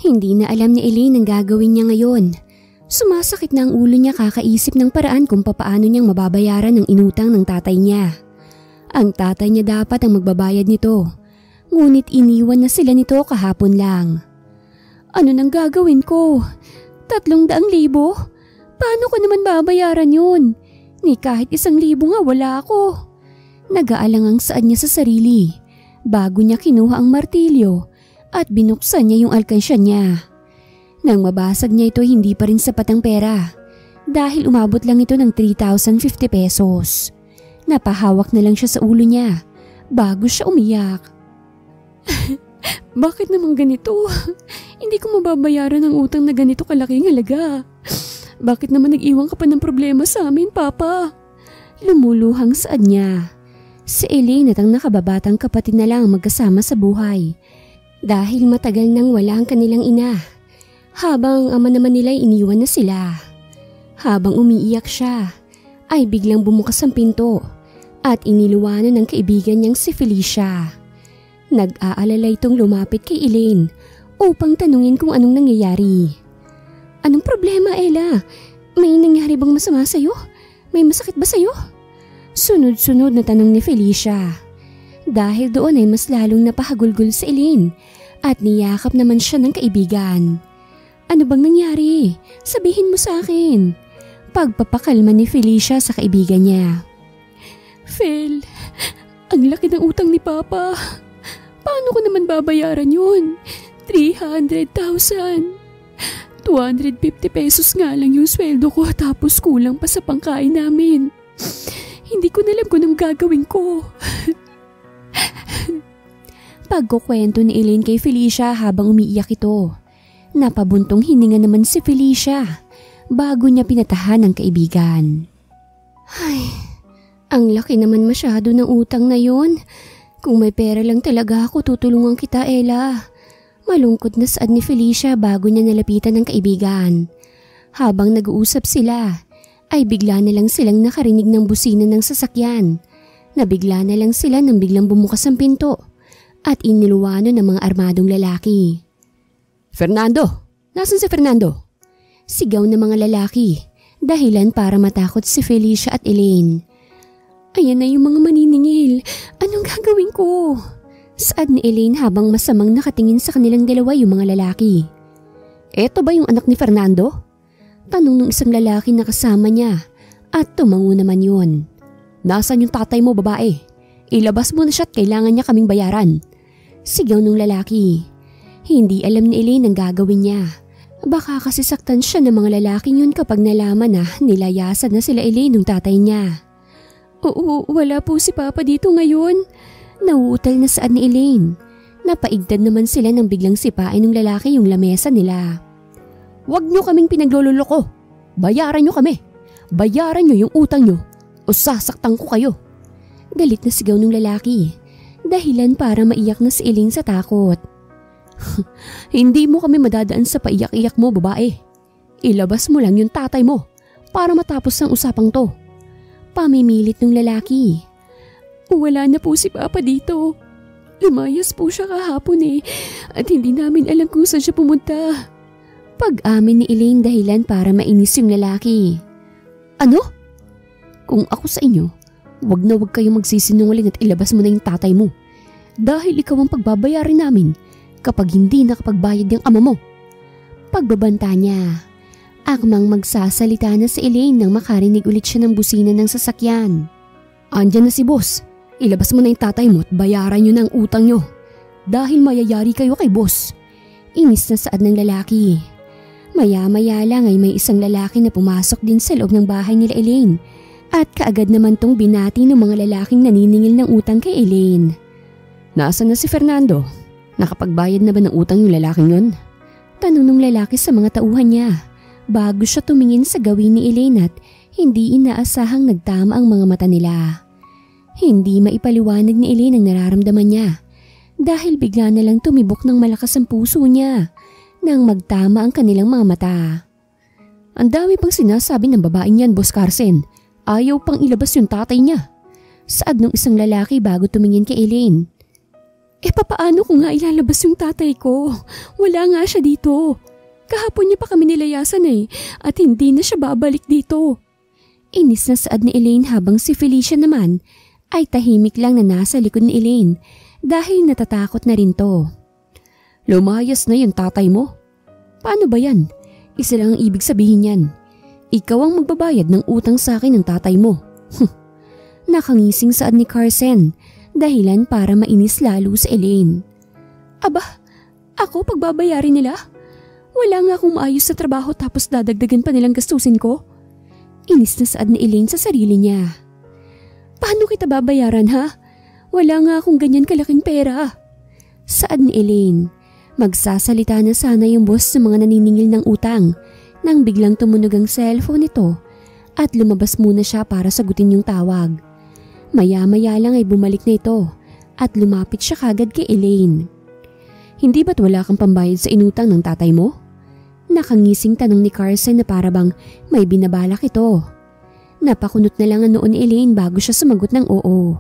Hindi na alam ni Elaine ang gagawin niya ngayon. Sumasakit na ang ulo niya kakaisip ng paraan kung papaano niyang mababayaran ang inutang ng tatay niya. Ang tatay niya dapat ang magbabayad nito. Ngunit iniwan na sila nito kahapon lang. Ano nang gagawin ko? 300,000? Paano ko naman babayaran yun? Ni kahit 1,000 nga wala ako. Nag-aalangang saad niya sa sarili bago niya kinuha ang martilyo at binuksan niya yung alkansya niya. Nang mabasag niya ito, hindi pa rin sapat ang pera dahil umabot lang ito ng 3,050 pesos. Napahawak na lang siya sa ulo niya bago siya umiyak. Bakit naman ganito? Hindi ko mababayaran ang utang na ganito kalaking halaga. Bakit naman nag-iwan ka pa ng problema sa amin, Papa? Lumuluhang saad niya. Si Elaine at ang nakababatang kapatid na lang magkasama sa buhay dahil matagal nang wala ang kanilang ina. Habang ama naman nila iniwan na sila. Habang umiiyak siya, ay biglang bumukas ang pinto at iniluwanan ng kaibigan niyang si Felicia. Nag-aalala itong lumapit kay Elaine upang tanungin kung anong nangyayari. Anong problema, Ella? May nangyari bang masama sa'yo? May masakit ba sa'yo? Sunod-sunod na tanong ni Felicia. Dahil doon ay mas lalong napahagulgol si Elaine at niyakap naman siya ng kaibigan. Ano bang nangyari? Sabihin mo sa akin. Pagpapakalma ni Felicia sa kaibigan niya. Fel, ang laki ng utang ni Papa. Paano ko naman babayaran yun? 300,000. 250 pesos nga lang yung sweldo ko tapos kulang pa sa pangkain namin. Hindi ko na alam kung anong gagawin ko. Pagkukwento ni Elaine kay Felicia habang umiiyak ito. Napabuntong hininga naman si Felicia bago niya pinatahan ang kaibigan. Ay, ang laki naman masyado ng utang na yun. Kung may pera lang talaga ako, tutulungan kita, Ella. Malungkot na saad ni Felicia bago niya nalapitan ng kaibigan. Habang nag-uusap sila, ay bigla na lang silang nakarinig ng busina ng sasakyan. Nabigla na lang sila nang biglang bumukas ang pinto at iniluwano ng mga armadong lalaki. Fernando! Nasaan si Fernando? Sigaw ng mga lalaki, dahilan para matakot si Felicia at Elaine. Ayan na yung mga maniningil. Anong gagawin ko? Saad ni Elaine habang masamang nakatingin sa kanilang dalawa yung mga lalaki. Eto ba yung anak ni Fernando? Tanong ng isang lalaki na kasama niya at tumango naman yun. Nasaan yung tatay mo, babae? Ilabas mo na siya at kailangan niya kaming bayaran. Sigaw ng lalaki. Hindi alam ni Elaine ang gagawin niya. Baka kasi saktan siya ng mga lalaking yun kapag nalaman na nilayasan na sila Elaine ng tatay niya. Oo, wala po si Papa dito ngayon. Nauutal na saad ni Elaine. Napaigtad naman sila nang biglang sipain ng lalaki yung lamesa nila. Huwag niyo kaming pinaglololoko. Bayaran niyo kami. Bayaran niyo yung utang niyo o sasaktan ko kayo. Galit na sigaw ng lalaki. Dahilan para maiyak na si Elaine sa takot. Hindi mo kami madadaan sa paiyak-iyak mo, babae. Ilabas mo lang yung tatay mo para matapos ang usapang to. Pamimilit ng lalaki. Wala na po si Papa dito. Lumayas po siya kahapon at hindi namin alam kung saan siya pumunta. Pag-amin ni Elaine dahilan para mainis yung lalaki. Ano? Kung ako sa inyo, wag na wag kayong magsisinungaling at ilabas mo na yung tatay mo. Dahil ikaw ang pagbabayarin namin kapag hindi nakapagbayad yung ama mo. Pagbabanta niya. Akmang magsasalita na si Elaine nang makarinig ulit siya ng busina ng sasakyan. Andyan na si boss. Ilabas mo na yung tatay mo at bayaran nyo ng utang nyo. Dahil mayayari kayo kay boss. Inis na saad ng lalaki. Maya-maya lang ay may isang lalaki na pumasok din sa loob ng bahay nila Elaine. At kaagad naman tong binati ng mga lalaking naniningil ng utang kay Elaine. Nasaan na si Fernando? Nakapagbayad na ba ng utang yung lalaking yun? Tanong ng lalaki sa mga tauhan niya. Bago siya tumingin sa gawin ni Elaine at hindi inaasahang nagtama ang mga mata nila. Hindi maipaliwanag ni Elaine ang nararamdaman niya dahil bigla na lang tumibok ng malakas ang puso niya nang magtama ang kanilang mga mata. Ang dami pang sinasabi ng babaeng yan, Boss Carson. Ayaw pang ilabas yung tatay niya. Saad ng isang lalaki bago tumingin kay Elaine. Papaano ko nga ilalabas yung tatay ko? Wala nga siya dito. Kahapon niya pa kami nilayasan at hindi na siya babalik dito. Inis na saad ni Elaine habang si Felicia naman ay tahimik lang na nasa likod ni Elaine dahil natatakot na rin to. Lumayas na yung tatay mo. Paano ba yan? Isa lang ang ibig sabihin yan. Ikaw ang magbabayad ng utang sa akin ng tatay mo. Nakangising saad ni Carson, dahilan para mainis lalo sa Elaine. Aba, ako pagbabayarin nila? Wala nga akong maayos sa trabaho tapos dadagdagan pa nilang gastusin ko. Inis na saad ni Elaine sa sarili niya. Paano kita babayaran ha? Wala nga akong ganyan kalaking pera. Saad ni Elaine. Magsasalita na sana yung boss sa mga naniningil ng utang nang biglang tumunog ang cellphone nito at lumabas muna siya para sagutin yung tawag. Maya-maya lang ay bumalik na ito at lumapit siya kagad kay Elaine. Hindi ba't wala kang pambayad sa inutang ng tatay mo? Nakangising tanong ni Carson na parabang may binabalak ito. Napakunot na lang ang noon ni Elaine bago siya sumagot ng oo.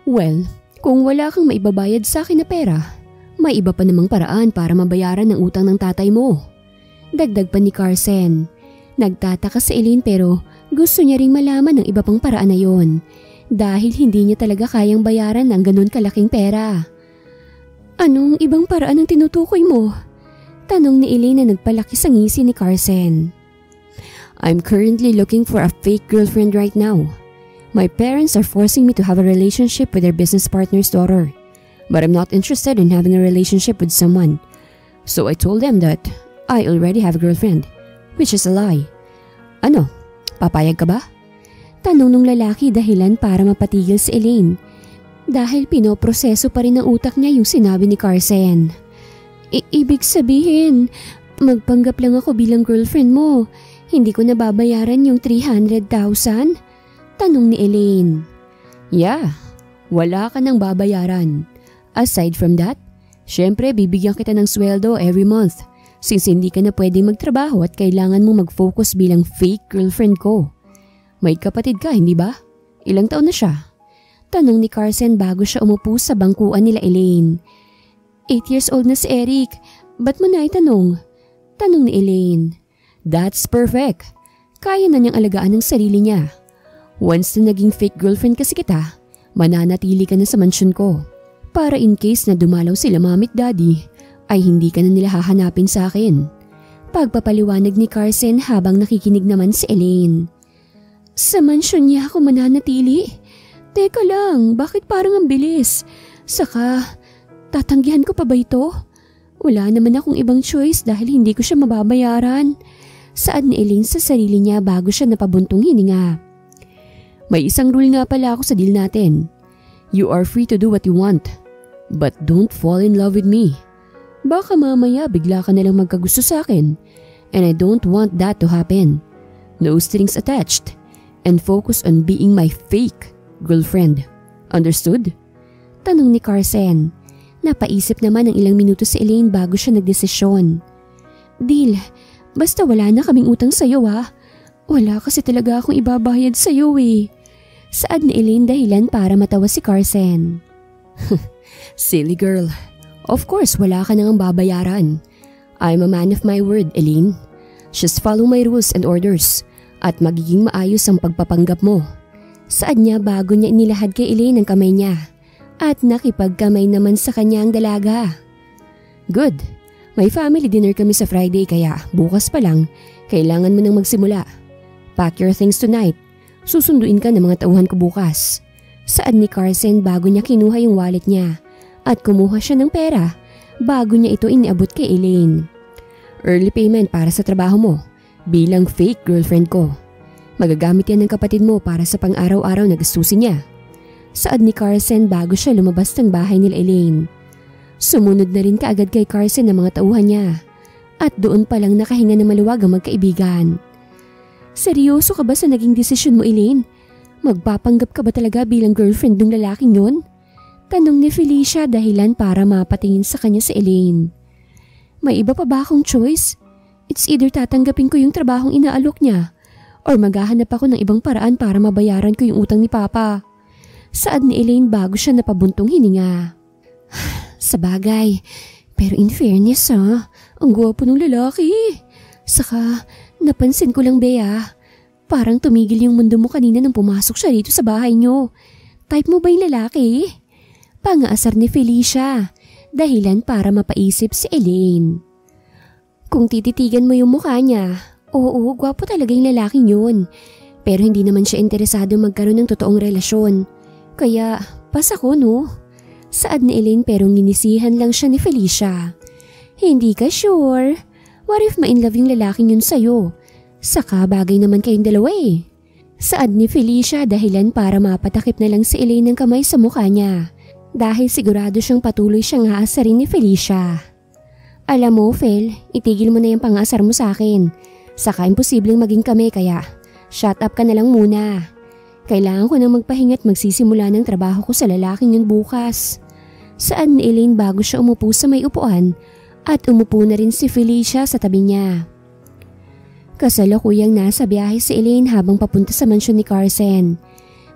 Well, kung wala kang maibabayad sa akin na pera, may iba pa namang paraan para mabayaran ng utang ng tatay mo. Dagdag pa ni Carson. Nagtataka si Elaine pero gusto niya ring malaman ng iba pang paraan na yon dahil hindi niya talaga kayang bayaran ng ganun kalaking pera. Anong ibang paraan ang tinutukoy mo? Tanong ni Elaine na nagpalaki sa ngisi ni Carson. I'm currently looking for a fake girlfriend right now. My parents are forcing me to have a relationship with their business partner's daughter. But I'm not interested in having a relationship with someone. So I told them that I already have a girlfriend, which is a lie. Ano, papayag ka ba? Tanong nung lalaki dahilan para mapatigil si Elaine. Dahil pinoproseso pa rin ng utak niya yung sinabi ni Carson. Ibig sabihin, magpanggap lang ako bilang girlfriend mo. Hindi ko nababayaran yung 300,000? Tanong ni Elaine. Yeah, wala ka nang babayaran. Aside from that, syempre bibigyan kita ng sweldo every month since hindi ka na pwedeng magtrabaho at kailangan mong mag-focus bilang fake girlfriend ko. May kapatid ka, hindi ba? Ilang taon na siya? Tanong ni Carson bago siya umupo sa bangkuan nila Elaine. 8 years old na si Eric. Ba't mo na itanong? Tanong ni Elaine. That's perfect. Kaya na niyang alagaan ng sarili niya. Once na naging fake girlfriend kasi kita, mananatili ka na sa mansyon ko. Para in case na dumalaw sila mommy at daddy, ay hindi ka na nila hahanapin sa akin. Pagpapaliwanag ni Carson habang nakikinig naman si Elaine. Sa mansyon niya ako mananatili? Teka lang, bakit parang ang bilis? Saka, tatanggihan ko pa ba ito? Wala naman akong ibang choice dahil hindi ko siya mababayaran. Saad ni Elaine sa sarili niya bago siya napabuntong hininga. May isang rule nga pala ako sa deal natin. You are free to do what you want. But don't fall in love with me. Baka mamaya bigla ka nalang magkagusto sa akin. And I don't want that to happen. No strings attached. And focus on being my fake girlfriend. Understood? Tanong ni Carson. Napaisip naman ng ilang minuto si Elaine bago siya nagdesisyon. Deal, basta wala na kaming utang sa'yo ha. Wala kasi talaga akong ibabayad sa'yo eh. Saad ni Elaine dahilan para matawa si Carson. Silly girl. Of course wala ka nang babayaran. I'm a man of my word, Elaine. Just follow my rules and orders at magiging maayos ang pagpapanggap mo. Saad niya bago niya inilahad kay Elaine ang kamay niya at nakipagkamay naman sa kanya ang dalaga. Good. May family dinner kami sa Friday kaya bukas pa lang kailangan mo nang magsimula. Pack your things tonight. Susunduin ka ng mga tauhan ko bukas. Saad ni Carson bago niya kinuha yung wallet niya at kumuha siya ng pera bago niya ito iniabot kay Elaine. Early payment para sa trabaho mo bilang fake girlfriend ko. Magagamit yan ng kapatid mo para sa pang-araw-araw na gastusin niya. Saad ni Carson bago siya lumabas ng bahay nila Elaine. Sumunod na rin kaagad kay Carson ang mga tauhan niya at doon palang nakahinga na maluwag ang magkaibigan. Seryoso ka ba sa naging desisyon mo, Elaine? Magpapanggap ka ba talaga bilang girlfriend ng lalaking yun? Tanong ni Felicia dahilan para mapatingin sa kanya si Elaine. May iba pa ba akong choice? It's either tatanggapin ko yung trabahong inaalok niya or maghahanap ako ng ibang paraan para mabayaran ko yung utang ni Papa. Saad ni Elaine bago siya napabuntong hininga. Sabagay, pero in fairness ang gwapo ng lalaki. Saka, napansin ko lang Bea, parang tumigil yung mundo mo kanina nang pumasok siya dito sa bahay niyo. Type mo ba yung lalaki? Pangaasar ni Felicia, dahilan para mapaisip si Elaine. Kung tititigan mo yung mukha niya, oo, gwapo talaga yung lalaking yun. Pero hindi naman siya interesado magkaroon ng totoong relasyon. Kaya, pas ako no? Saad ni Elaine pero nginisihan lang siya ni Felicia. Hindi ka sure? What if ma-inlove yung lalaking yun sa'yo? Saka bagay naman kayong dalawa eh. Saad ni Felicia dahilan para mapatakip na lang si Elaine ng kamay sa mukha niya. Dahil sigurado siyang patuloy siyang aasarin ni Felicia. Alam mo, Fel, itigil mo na yung pang-aasar mo sa akin. Saka imposibleng maging kami kaya shut up ka na lang muna. Kailangan ko nang magpahinga at magsisimula ng trabaho ko sa lalaking yun bukas. Saad ni Elaine bago siya umupo sa may upuan at umupo na rin si Felicia sa tabi niya. Kasalukuyang nasa biyahe si Elaine habang papunta sa mansyon ni Carson.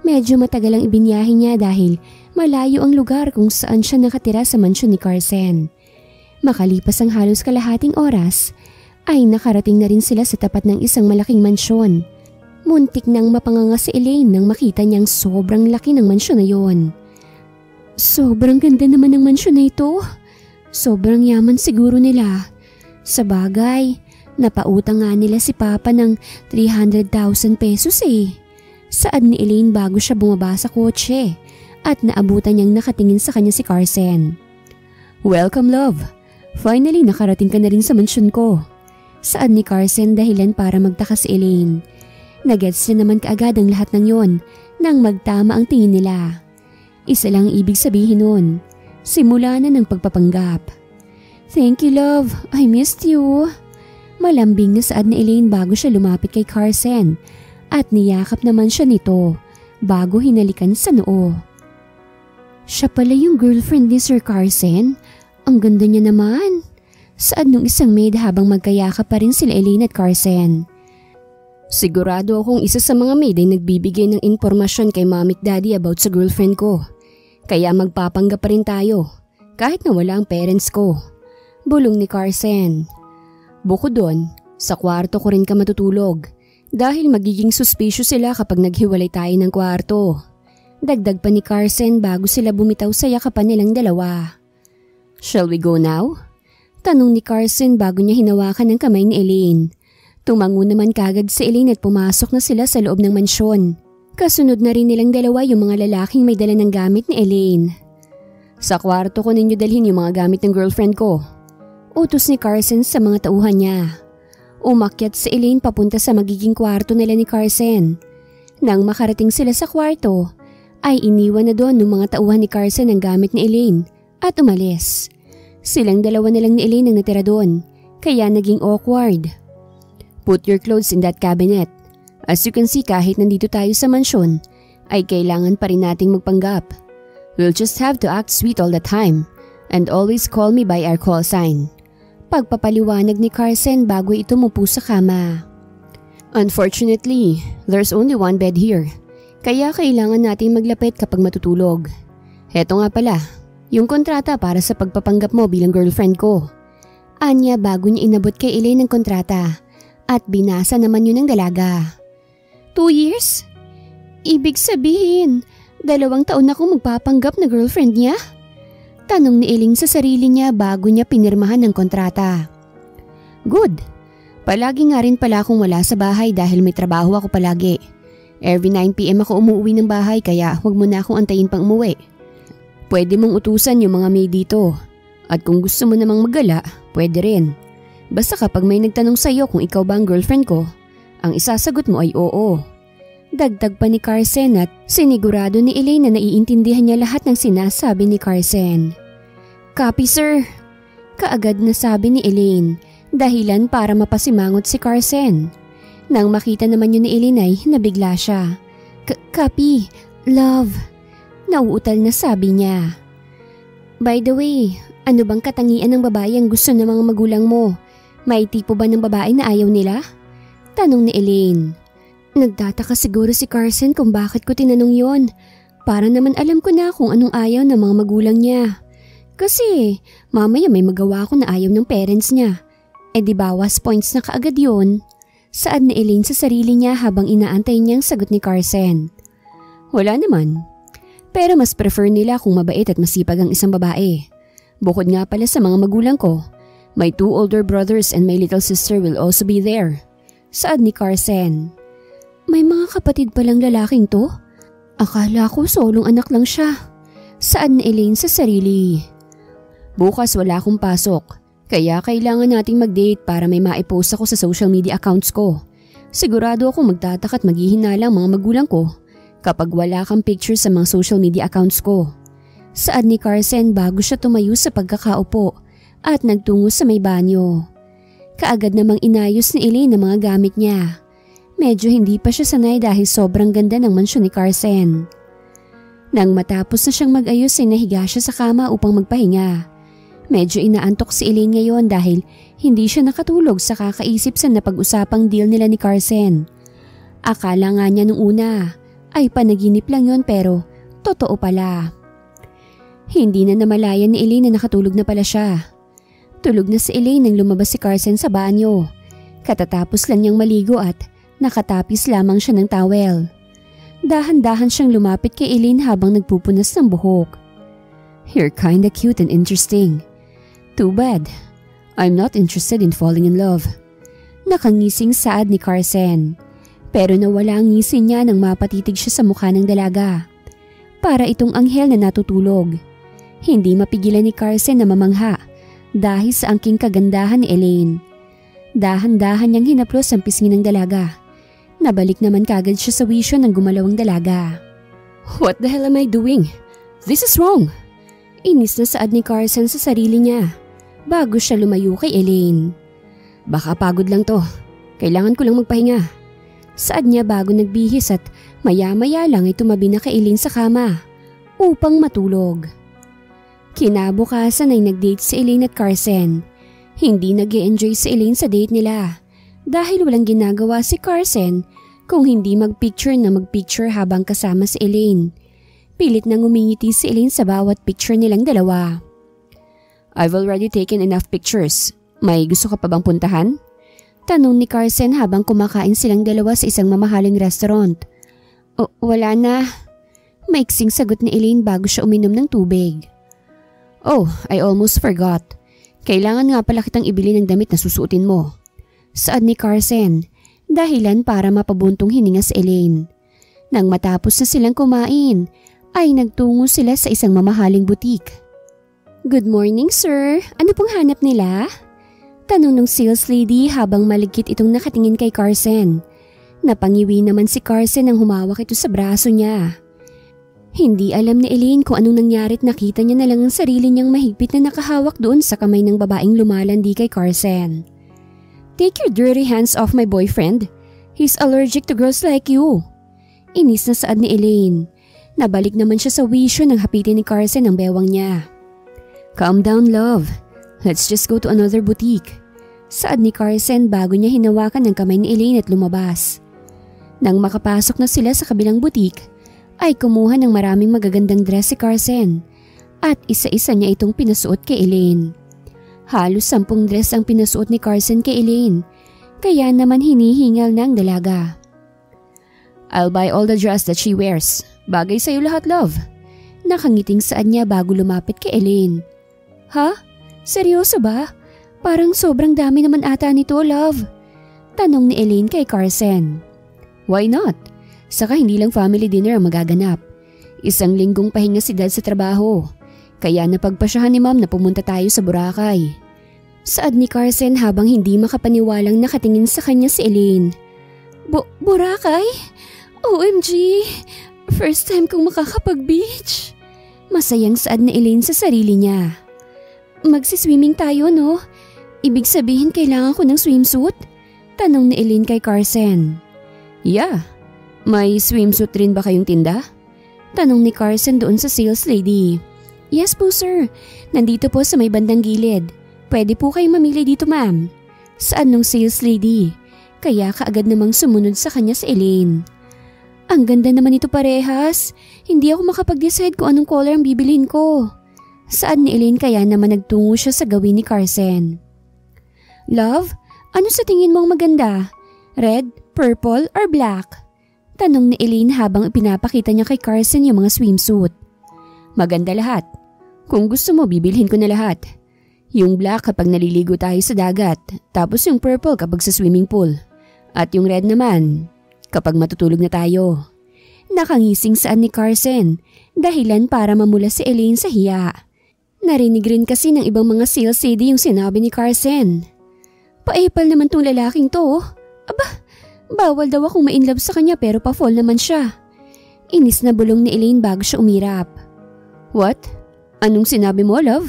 Medyo matagal ang ibinyahe niya dahil malayo ang lugar kung saan siya nakatira sa mansyon ni Carson. Makalipas ang halos kalahating oras, ay nakarating na rin sila sa tapat ng isang malaking mansyon. Muntik nang mapanganga si Elaine nang makita niyang sobrang laki ng mansyon na yon. Sobrang ganda naman ng mansyon na ito. Sobrang yaman siguro nila. Sa bagay, napautang nga nila si Papa ng 300,000 pesos eh. Saad ni Elaine bago siya bumaba sa kotse at naabutan niyang nakatingin sa kanya si Carson. Welcome love. Finally nakarating ka na rin sa mansyon ko. Saad ni Carson dahilan para magtaka si Elaine. Nagets na naman kaagad ang lahat ng yon nang magtama ang tingin nila. Isa lang ibig sabihin nun. Simula na ng pagpapanggap. Thank you love, I missed you. Malambing na saad ni Elaine bago siya lumapit kay Carson at niyakap naman siya nito bago hinalikan sa noo. Siya pala yung girlfriend ni Sir Carson? Ang ganda niya naman. Saad nung isang maid habang magkayakap pa rin sila Elaine at Carson. Sigurado akong isa sa mga maid ay nagbibigay ng impormasyon kay mommy at daddy about sa girlfriend ko. Kaya magpapanggap pa rin tayo kahit na wala ang parents ko. Bulong ni Carson. Bukod doon, sa kwarto ko rin ka matutulog dahil magiging suspicious sila kapag naghiwalay tayo ng kwarto. Dagdag pa ni Carson bago sila bumitaw sa yakapan nilang dalawa. Shall we go now? Tanong ni Carson bago niya hinawakan ang kamay ni Elaine. Tumango naman kagad si Elaine at pumasok na sila sa loob ng mansyon. Kasunod na rin nilang dalawa yung mga lalaking may dala ng gamit ni Elaine. Sa kwarto ko ninyo dalhin yung mga gamit ng girlfriend ko. Utos ni Carson sa mga tauhan niya. Umakyat si Elaine papunta sa magiging kwarto nila ni Carson. Nang makarating sila sa kwarto, ay iniwan na doon ng mga tauhan ni Carson ang gamit ni Elaine at umalis. Silang dalawa na lang ni Elaine ang natira doon, kaya naging awkward. Put your clothes in that cabinet. As you can see kahit nandito tayo sa mansyon, ay kailangan pa rin nating magpanggap. We'll just have to act sweet all the time and always call me by our call sign. Pagpapaliwanag ni Carson bago ito umupo sa kama. Unfortunately, there's only one bed here, kaya kailangan nating maglapit kapag matutulog. Heto nga pala, yung kontrata para sa pagpapanggap mo bilang girlfriend ko. Anya bago niya inabot kay Elaine ng kontrata at binasa naman yun ng dalaga. 2 years? Ibig sabihin, 2 taon na akong magpapanggap na girlfriend niya? Tanong ni Elaine sa sarili niya bago niya pinirmahan ng kontrata. Good. Palagi nga rin pala akong wala sa bahay dahil may trabaho ako palagi. Every 9 PM ako umuwi ng bahay kaya huwag mo na akong antayin pang umuwi. Pwede mong utusan yung mga maid dito. At kung gusto mo namang magala, pwede rin. Basta kapag may nagtanong sa'yo kung ikaw ba ang girlfriend ko, ang isasagot mo ay oo. Dagdag pa ni Carson at sinigurado ni Elaine na naiintindihan niya lahat ng sinasabi ni Carson. Copy sir. Kaagad na sabi ni Elaine, dahilan para mapasimangot si Carson. Nang makita naman yun ni Elaine ay nabigla siya. Copy, love. Nauutal na sabi niya. By the way, ano bang katangian ng babae ang gusto ng mga magulang mo? May tipo ba ng babae na ayaw nila? Tanong ni Elaine. Nagtataka siguro si Carson kung bakit ko tinanong yon. Para naman alam ko na kung anong ayaw ng mga magulang niya. Kasi mamaya may magawa ko na ayaw ng parents niya. Di bawas points na kaagad yun. Saad ni Elaine sa sarili niya habang inaantay niyang sagot ni Carson. Wala naman. Pero mas prefer nila kung mabait at masipag ang isang babae. Bukod nga pala sa mga magulang ko, my 2 older brothers and my little sister will also be there. Saad ni Carson. May mga kapatid palang lalaking to? Akala ko solong anak lang siya. Saad ni Elaine sa sarili. Bukas wala akong pasok, kaya kailangan nating mag-date para may maipost ako sa social media accounts ko. Sigurado akong magtataka at maghihinalang mga magulang ko kapag wala kang picture sa mga social media accounts ko. Saad ni Carson bago siya tumayo sa pagkakaupo at nagtungo sa may banyo. Kaagad namang inayos ni Elaine ang mga gamit niya. Medyo hindi pa siya sanay dahil sobrang ganda ng mansyon ni Carson. Nang matapos na siyang mag-ayos ay nahiga siya sa kama upang magpahinga. Medyo inaantok si Elaine ngayon dahil hindi siya nakatulog sa kakaisip sa napag-usapang deal nila ni Carson. Akala nga niya nung una ay panaginip lang yon pero totoo pala. Hindi na namalayan ni Elaine na nakatulog na pala siya. Tulog na si Elaine nang lumabas si Carson sa banyo. Katatapos lang niyang maligo at nakatapis lamang siya ng towel. Dahan-dahan siyang lumapit kay Elaine habang nagpupunas ng buhok. You're kinda cute and interesting. Too bad. I'm not interested in falling in love. Nakangising saad ni Carson. Pero nawala ang ngisi niya nang mapatitig siya sa mukha ng dalaga. Para itong anghel na natutulog. Hindi mapigilan ni Carson na mamangha dahil sa angking kagandahan ni Elaine. Dahan-dahan niyang hinaplos ang pisngi ng dalaga. Nabalik naman kagad siya sa wisyo ng gumalaw ang dalaga. What the hell am I doing? This is wrong. Inis na saad ni Carson sa sarili niya bago siya lumayo kay Elaine. Baka pagod lang to. Kailangan ko lang magpahinga. Saad niya bago nagbihis at maya-maya lang ay tumabi na kay Elaine sa kama upang matulog. Kinabukasan ay nag-date si Elaine at Carson. Hindi nag-e-enjoy si Elaine sa date nila dahil walang ginagawa si Carson kung hindi magpicture na magpicture habang kasama si Elaine. Pilit nang umingiti si Elaine sa bawat picture nilang dalawa. I've already taken enough pictures. May gusto ka pa bang puntahan? Tanong ni Carson habang kumakain silang dalawa sa isang mamahaling restaurant. Wala na. Maiksing sagot ni Elaine bago siya uminom ng tubig. Oh, I almost forgot. Kailangan nga pala kitang ibili ng damit na susuotin mo. Saad ni Carson, dahilan para mapabuntong hininga si Elaine. Nang matapos na silang kumain, ay nagtungo sila sa isang mamahaling butik. Good morning, sir. Ano pong hanap nila? Tanong ng sales lady habang maligkit itong nakatingin kay Carson. Napangiwi naman si Carson nang humawak ito sa braso niya. Hindi alam ni Elaine kung anong nangyari at nakita niya na lang ang sarili niyang mahigpit na nakahawak doon sa kamay ng babaeng lumalandi kay Carson. Take your dirty hands off my boyfriend. He's allergic to girls like you. Inis na saad ni Elaine. Nabalik naman siya sa wisyo nang hapitin ni Carson ang bewang niya. Calm down, love. Let's just go to another boutique. Saad ni Carson bago niya hinawakan ang kamay ni Elaine at lumabas. Nang makapasok na sila sa kabilang boutique, ay kumuha ng maraming magagandang dress si Carson at isa-isa niya itong pinasuot kay Elaine. Halos 10 dress ang pinasuot ni Carson kay Elaine, kaya naman hinihingal na ang dalaga. I'll buy all the dress that she wears. Bagay sa'yo lahat, love. Nakangiting saad niya bago lumapit kay Elaine. Ha? Seryoso ba? Parang sobrang dami naman ata nito, love. Tanong ni Elaine kay Carson. Why not? Saka hindi lang family dinner ang magaganap. Isang linggong pahinga si dad sa trabaho. Kaya napagpasyahan ni ma'am na pumunta tayo sa Boracay. Saad ni Carson habang hindi makapaniwalang nakatingin sa kanya si Elaine. Boracay? OMG! First time kong makakapag-beach. Masayang saad ni Elaine sa sarili niya. Magsiswimming tayo, no? Ibig sabihin kailangan ko ng swimsuit? Tanong ni Elaine kay Carson. Yeah. May swimsuit rin ba kayong tinda? Tanong ni Carson doon sa sales lady. Yes po sir, nandito po sa may bandang gilid. Pwede po kayong mamili dito ma'am. Saan nung sales lady? Kaya kaagad namang sumunod sa kanya si Elaine. Ang ganda naman ito parehas. Hindi ako makapag-decide kung anong color ang bibilhin ko. Saad ni Elaine kaya naman nagtungo siya sa gawin ni Carson. Love, ano sa tingin mong maganda? Red, purple, or black? Tanong ni Elaine habang ipinapakita niya kay Carson yung mga swimsuit. Maganda lahat. Kung gusto mo, bibilhin ko na lahat. Yung black kapag naliligo tayo sa dagat, tapos yung purple kapag sa swimming pool. At yung red naman, kapag matutulog na tayo. Nakangising saan ni Carson, dahilan para mamula si Elaine sa hiya. Narinig rin kasi ng ibang mga sales lady yung sinabi ni Carson. Paepal naman tong lalaking to. Aba, bawal daw akong ma-inlove sa kanya pero pa-fall naman siya. Inis na bulong ni Elaine bago siya umirap. What? Anong sinabi mo, love?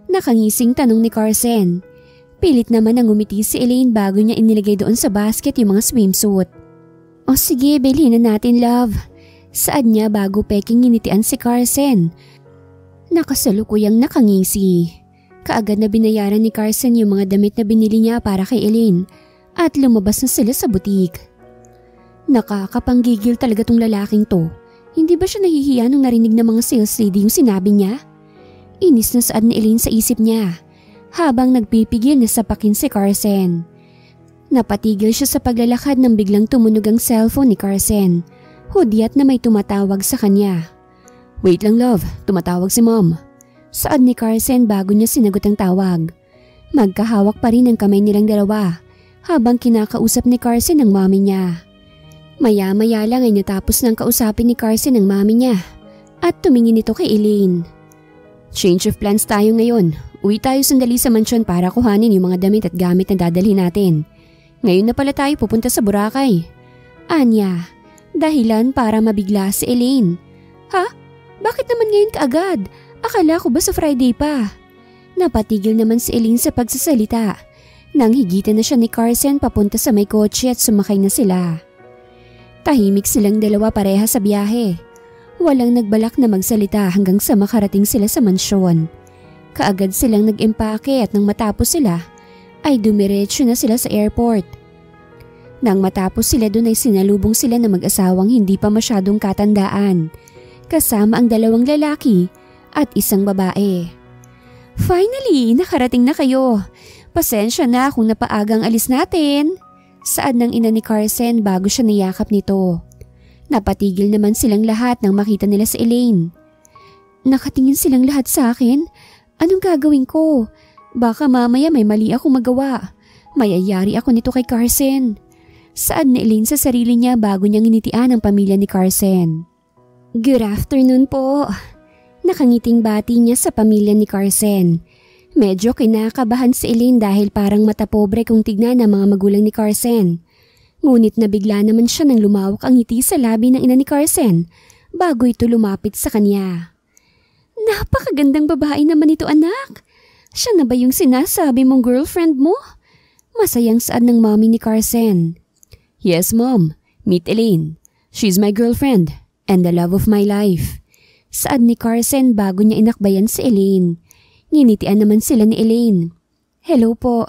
Nakangising tanong ni Carson. Pilit naman ang umiti si Elaine bago niya inilagay doon sa basket yung mga swimsuit. O sige, bilhin na natin, love. Saad niya bago peking initian si Carson. Nakasalukuyang nakangisi. Kaagad na binayaran ni Carson yung mga damit na binili niya para kay Elaine at lumabas na sila sa butik. Nakakapanggigil talaga tong lalaking to. Hindi ba siya nahihiya nung narinig ng mga sales lady yung sinabi niya? Inis na saad ni Elaine sa isip niya habang nagpipigil na sapakin si Carson. Napatigil siya sa paglalakad nang biglang tumunog ang cellphone ni Carson. Hudyat na may tumatawag sa kanya. Wait lang, love, tumatawag si mom. Saad ni Carson bago niya sinagot ang tawag. Magkahawak pa rin ang kamay nilang dalawa habang kinakausap ni Carson ang mami niya. Maya-maya lang ay natapos ng kausapin ni Carson ang mami niya at tumingin ito kay Elaine. Change of plans tayo ngayon. Uwi tayo sandali sa mansyon para kuhanin yung mga damit at gamit na dadalhin natin. Ngayon na pala tayo pupunta sa Boracay. Anya, dahilan para mabigla si Elaine. Ha? Bakit naman ngayon kaagad? Akala ko ba sa Friday pa? Napatigil naman si Elaine sa pagsasalita. Nang higitan na siya ni Carson papunta sa may kotse at sumakay na sila. Tahimik silang dalawa pareha sa biyahe. Walang nagbalak na magsalita hanggang sa makarating sila sa mansyon. Kaagad silang nag-empake at nang matapos sila, ay dumiretso na sila sa airport. Nang matapos sila doon ay sinalubong sila ng mag-asawang hindi pa masyadong katandaan. Kasama ang dalawang lalaki at isang babae. Finally, nakarating na kayo. Pasensya na kung napaagang alis natin. Saad ng ina ni Carson bago siya niyakap nito. Napatigil naman silang lahat nang makita nila si Elaine. Nakatingin silang lahat sa akin. Anong gagawin ko? Baka mamaya may mali akong magawa. Mayayari ako nito kay Carson. Saad ni Elaine sa sarili niya bago niyang initian ang pamilya ni Carson. Good afternoon po. Nakangiting bati niya sa pamilya ni Carson. Medyo kinakabahan si Elaine dahil parang matapobre kung tignan ang mga magulang ni Carson. Ngunit nabigla naman siya nang lumawak ang ngiti sa labi ng ina ni Carson bago ito lumapit sa kanya. Napakagandang babae naman ito, anak. Siya na ba yung sinasabi mong girlfriend mo? Masayang saad ng mommy ni Carson. Yes, mom. Meet Elaine. She's my girlfriend and the love of my life. Saad ni Carson bago niya inakbayan si Elaine. Nginitian naman sila ni Elaine. Hello po.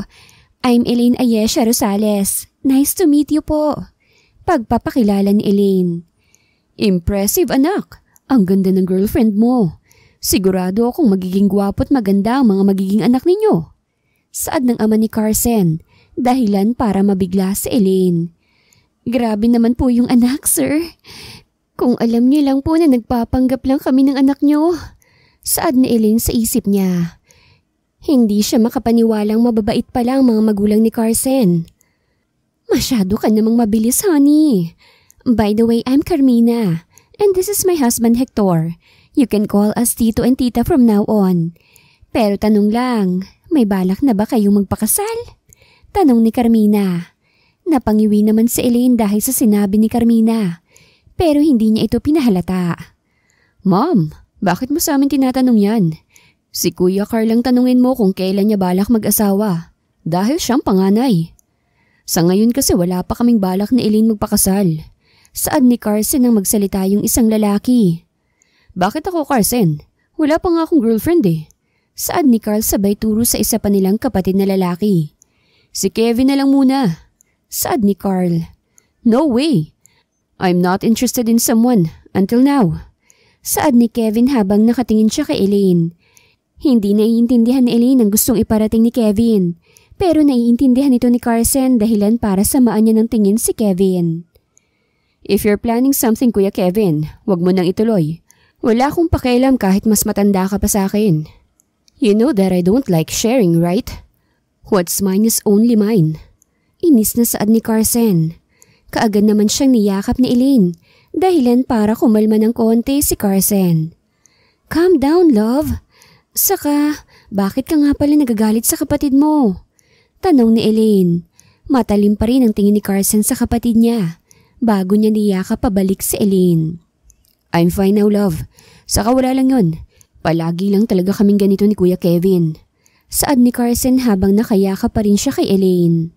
I'm Elaine Ayesha Rosales. Nice to meet you po. Pagpapakilala ni Elaine. Impressive, anak. Ang ganda ng girlfriend mo. Sigurado akong magiging gwapo at maganda ang mga magiging anak ninyo. Saad ng ama ni Carson, dahilan para mabigla si Elaine. Grabe naman po yung anak, sir. Kung alam niyo lang po na nagpapanggap lang kami ng anak niyo. Saad ni Elaine sa isip niya. Hindi siya makapaniwalang mababait pala ang mga magulang ni Carson. Masyado ka namang mabilis, honey. By the way, I'm Carmina, and this is my husband Hector. You can call us Tito and Tita from now on. Pero tanong lang, may balak na ba kayong magpakasal? Tanong ni Carmina. Napangiwi naman si Elaine dahil sa sinabi ni Carmina, pero hindi niya ito pinahalata. Mom, bakit mo sa amin tinatanong yan? Si Kuya Carl lang tanungin mo kung kailan niya balak mag-asawa, dahil siyang panganay. Sa ngayon kasi wala pa kaming balak ni Elaine magpakasal. Saad ni Carson nang magsalita yung isang lalaki. Bakit ako, Carson? Wala pa nga akong girlfriend eh. Saad ni Carl sabay turo sa isa pa nilang kapatid na lalaki. Si Kevin na lang muna. Saad ni Carl. No way. I'm not interested in someone until now. Saad ni Kevin habang nakatingin siya kay Elaine. Hindi naiintindihan ni Elaine ang gustong iparating ni Kevin, pero naiintindihan ito ni Carson dahilan para samaan niya ng tingin si Kevin. If you're planning something, Kuya Kevin, wag mo nang ituloy. Wala akong pakialam kahit mas matanda ka pa sa akin. You know that I don't like sharing, right? What's mine is only mine. Inis na saad ni Carson. Kaagad naman siyang niyakap ni Elaine, dahilan para kumalma ng konti si Carson. Calm down, love. Saka, bakit ka nga pala nagagalit sa kapatid mo? Tanong ni Elaine. Matalim pa rin ang tingin ni Carson sa kapatid niya, bago niya niyakap pabalik si Elaine. I'm fine now, love. Saka wala lang yun. Palagi lang talaga kaming ganito ni Kuya Kevin. Saad ni Carson habang nakayakap pa rin siya kay Elaine.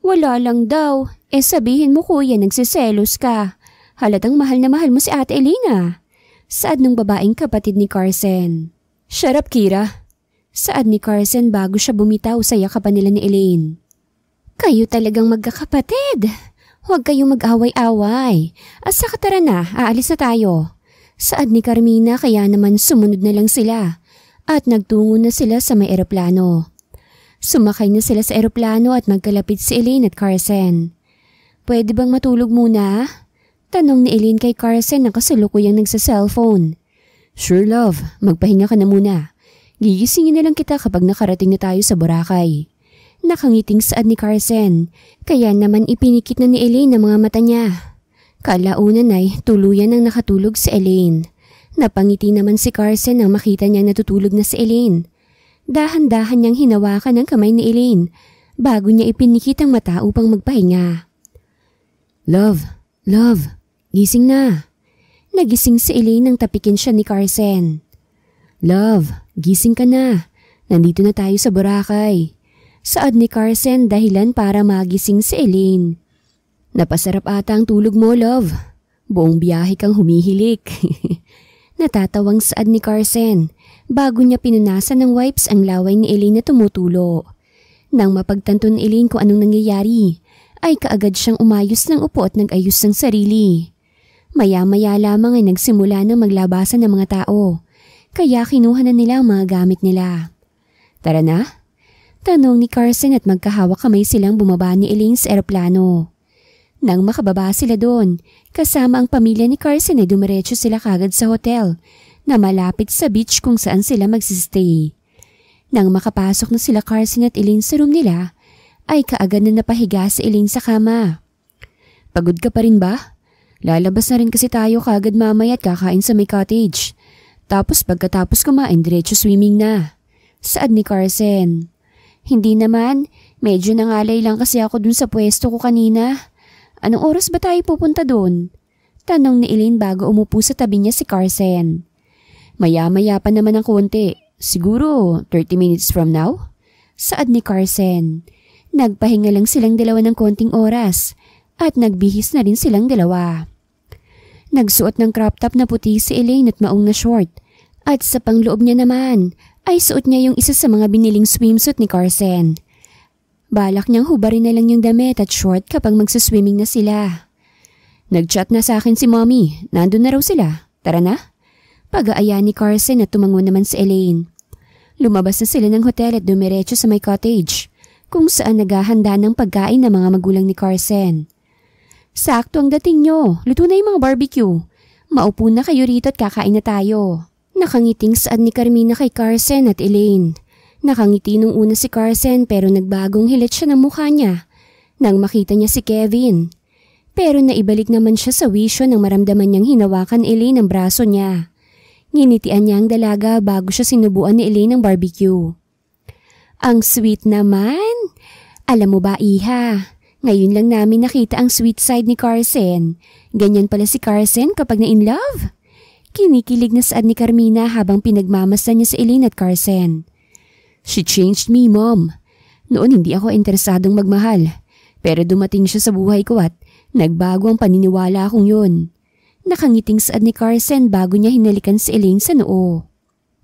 Wala lang daw. Sabihin mo kuya nagsiselos ka. Halatang mahal na mahal mo si Ate Elena. Saad ng babaeng kapatid ni Carson. Shut up, Kira. Saad ni Carson bago siya bumitaw sa yakapan nila ni Elaine. Kayo talagang magkakapatid. Huwag kayong mag-away-away. Saka tara na, aalis na tayo. Saad ni Carmina kaya naman sumunod na lang sila at nagtungo na sila sa may eroplano. Sumakay na sila sa eroplano at magkalapit si Elaine at Carson. Pwede bang matulog muna? Tanong ni Elaine kay Carson na kasalukuyang nagsa-cellphone. Sure love, magpahinga ka na muna. Gigisingin na lang kita kapag nakarating na tayo sa Boracay. Nakangiting saad ni Carson, kaya naman ipinikit na ni Elaine ang mga mata niya. Kalaunan ay tuluyan ang nakatulog si Elaine. Napangiti naman si Carson nang makita niyang natutulog na si Elaine. Dahan-dahan niyang hinawakan ang kamay ni Elaine bago niya ipinikit ang mata upang magpahinga. Love, gising na. Nagising si Elaine nang tapikin siya ni Carson. Love, gising ka na. Nandito na tayo sa Boracay. Saad ni Carson dahilan para magising si Elaine. Napasarap ata ang tulog mo, love. Buong biyahe kang humihilik. Natatawang saad ni Carson bago niya pinunasan ng wipes ang laway ni Elaine na tumutulo. Nang mapagtanto ni Elaine kung anong nangyayari, ay kaagad siyang umayos ng upo at nag-ayos ng sarili. Maya-maya lamang ay nagsimula ng maglabasan ng mga tao, kaya kinuha na nila ang mga gamit nila. Tara na? Tanong ni Carson at magkahawak kamay silang bumaba ni Elaine sa eroplano. Nang makababa sila doon, kasama ang pamilya ni Carson ay dumiretso sila kagad sa hotel na malapit sa beach kung saan sila magsistay. Nang makapasok na sila Carson at Elaine sa room nila, ay kaagad na napahiga si Elaine sa kama. Pagod ka pa rin ba? Lalabas na rin kasi tayo kagad mamaya at kakain sa may cottage. Tapos pagkatapos kumain, diretso swimming na. Saad ni Carson. Hindi naman, medyo nangalay lang kasi ako dun sa pwesto ko kanina. Anong oras ba tayo pupunta dun? Tanong ni Elaine bago umupo sa tabi niya si Carson. Maya-maya pa naman ang konti. Siguro 30 minutes from now? Saad ni Carson. Nagpahinga lang silang dalawa ng konting oras at nagbihis na rin silang dalawa. Nagsuot ng crop top na puti si Elaine at maong na short at sa pangloob niya naman ay suot niya yung isa sa mga biniling swimsuit ni Carson. Balak niyang hubarin na lang yung damit at short kapag magsaswimming na sila. Nag-chat na sa akin si Mommy. Nandun na raw sila. Tara na? Pag-aaya ni Carson at tumango naman si Elaine. Lumabas na sila ng hotel at dumiretso sa may cottage kung saan naghahanda ng pagkain ng mga magulang ni Carson. Sakto ang dating nyo. Luto na yung mga barbecue. Maupo na kayo rito at kakain na tayo. Nakangiting saad ni Carmina kay Carson at Elaine. Nakangiti nung una si Carson pero nagbagong hilit siya ng mukha niya nang makita niya si Kevin. Pero naibalik naman siya sa wisyo nang maramdaman niyang hinawakan Elaine ang braso niya. Nginitian niya ang dalaga bago siya sinubuan ni Elaine ng barbecue. Ang sweet naman! Alam mo ba, Iha? Ngayon lang namin nakita ang sweet side ni Carson. Ganyan pala si Carson kapag na-in love. Kinikilig na saad ni Carmina habang pinagmamasdan niya si Elaine at Carson. She changed me, Mom. Noon hindi ako interesadong magmahal. Pero dumating siya sa buhay ko at nagbago ang paniniwala kong yun. Nakangiting saad ni Carson bago niya hinalikan si Elaine sa noo.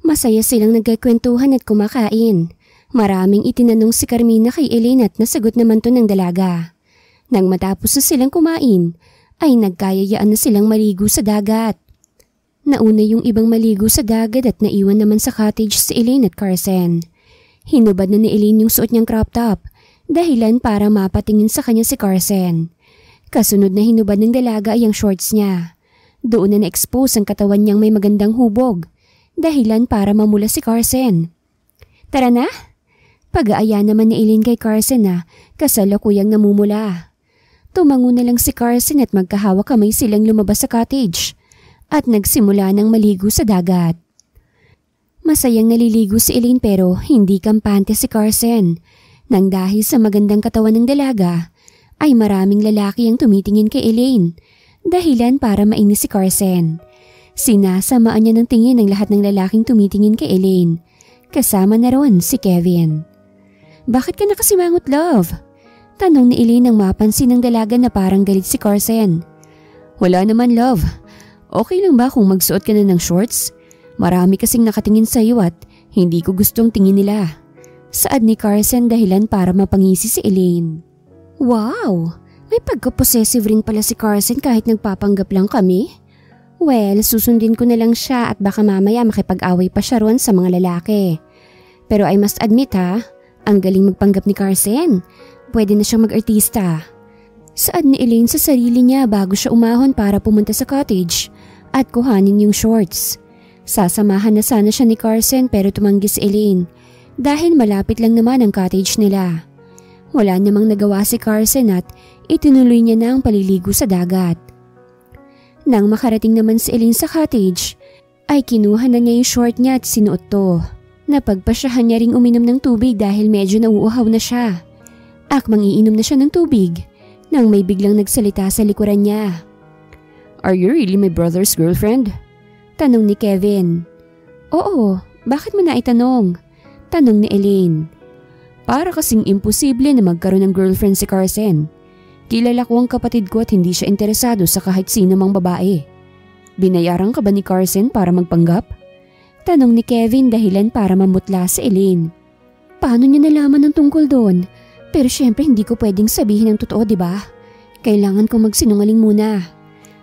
Masaya silang nagkakwentuhan at kumakain. Maraming itinanong si Carmina kay Elaine at nasagot naman to ng dalaga. Nang matapos na silang kumain, ay nagkayayaan na silang maligo sa dagat. Nauna yung ibang maligo sa dagat at naiwan naman sa cottage si Elaine at Carson. Hinubad na ni Elaine yung suot niyang crop top, dahilan para mapatingin sa kanya si Carson. Kasunod na hinubad ng dalaga ay ang shorts niya. Doon na na-expose ang katawan niyang may magandang hubog, dahilan para mamula si Carson. Tara na! Pag-aaya naman ni Elaine kay Carson na kasalukuyang namumula. Tumango na lang si Carson at magkahawak kamay silang lumabas sa cottage at nagsimula ng maligo sa dagat. Masayang naliligo si Elaine pero hindi kampante si Carson nang dahil sa magandang katawan ng dalaga ay maraming lalaki ang tumitingin kay Elaine. Dahilan para mainis si Carson. Sinasamaan niya ng tingin ng lahat ng lalaking tumitingin kay Elaine. Kasama na ron si Kevin. Bakit ka nakasimangot, love? Tanong ni Elaine nang mapansin ng dalaga na parang galit si Carson. Wala naman, love. Okay lang ba kung magsuot ka na ng shorts? Marami kasing nakatingin sa iyo at hindi ko gustong tingin nila. Saad ni Carson dahilan para mapangisi si Elaine. Wow! May pagka-possessive rin pala si Carson kahit nagpapanggap lang kami. Well, susundin ko na lang siya at baka mamaya makipag-away pa siya ron sa mga lalaki. Pero I must admit ang galing magpanggap ni Carson. Pwede na siyang mag-artista. Saad ni Elaine sa sarili niya bago siya umahon para pumunta sa cottage at kuhanin yung shorts. Sasamahan na sana siya ni Carson pero tumanggi si Elaine dahil malapit lang naman ang cottage nila. Wala namang nagawa si Carson at itinuloy niya na ang paliligo sa dagat. Nang makarating naman si Elaine sa cottage, ay kinuha na niya yung short niya at sinuot to. Napagpasyahan niya ring uminom ng tubig dahil medyo nauuhaw na siya. Akmang iinom na siya ng tubig nang may biglang nagsalita sa likuran niya. Are you really my brother's girlfriend? Tanong ni Kevin. Oo, bakit mo na itanong? Tanong ni Elaine. Para kasing imposible na magkaroon ng girlfriend si Carson. Kilala ko ang kapatid ko at hindi siya interesado sa kahit sino mang babae. Binayaran ka ba ni Carson para magpanggap? Tanong ni Kevin dahilan para mamutla si Elaine. Paano niya nalaman ang tungkol doon? Pero syempre hindi ko pwedeng sabihin ang totoo, diba? Kailangan kong magsinungaling muna.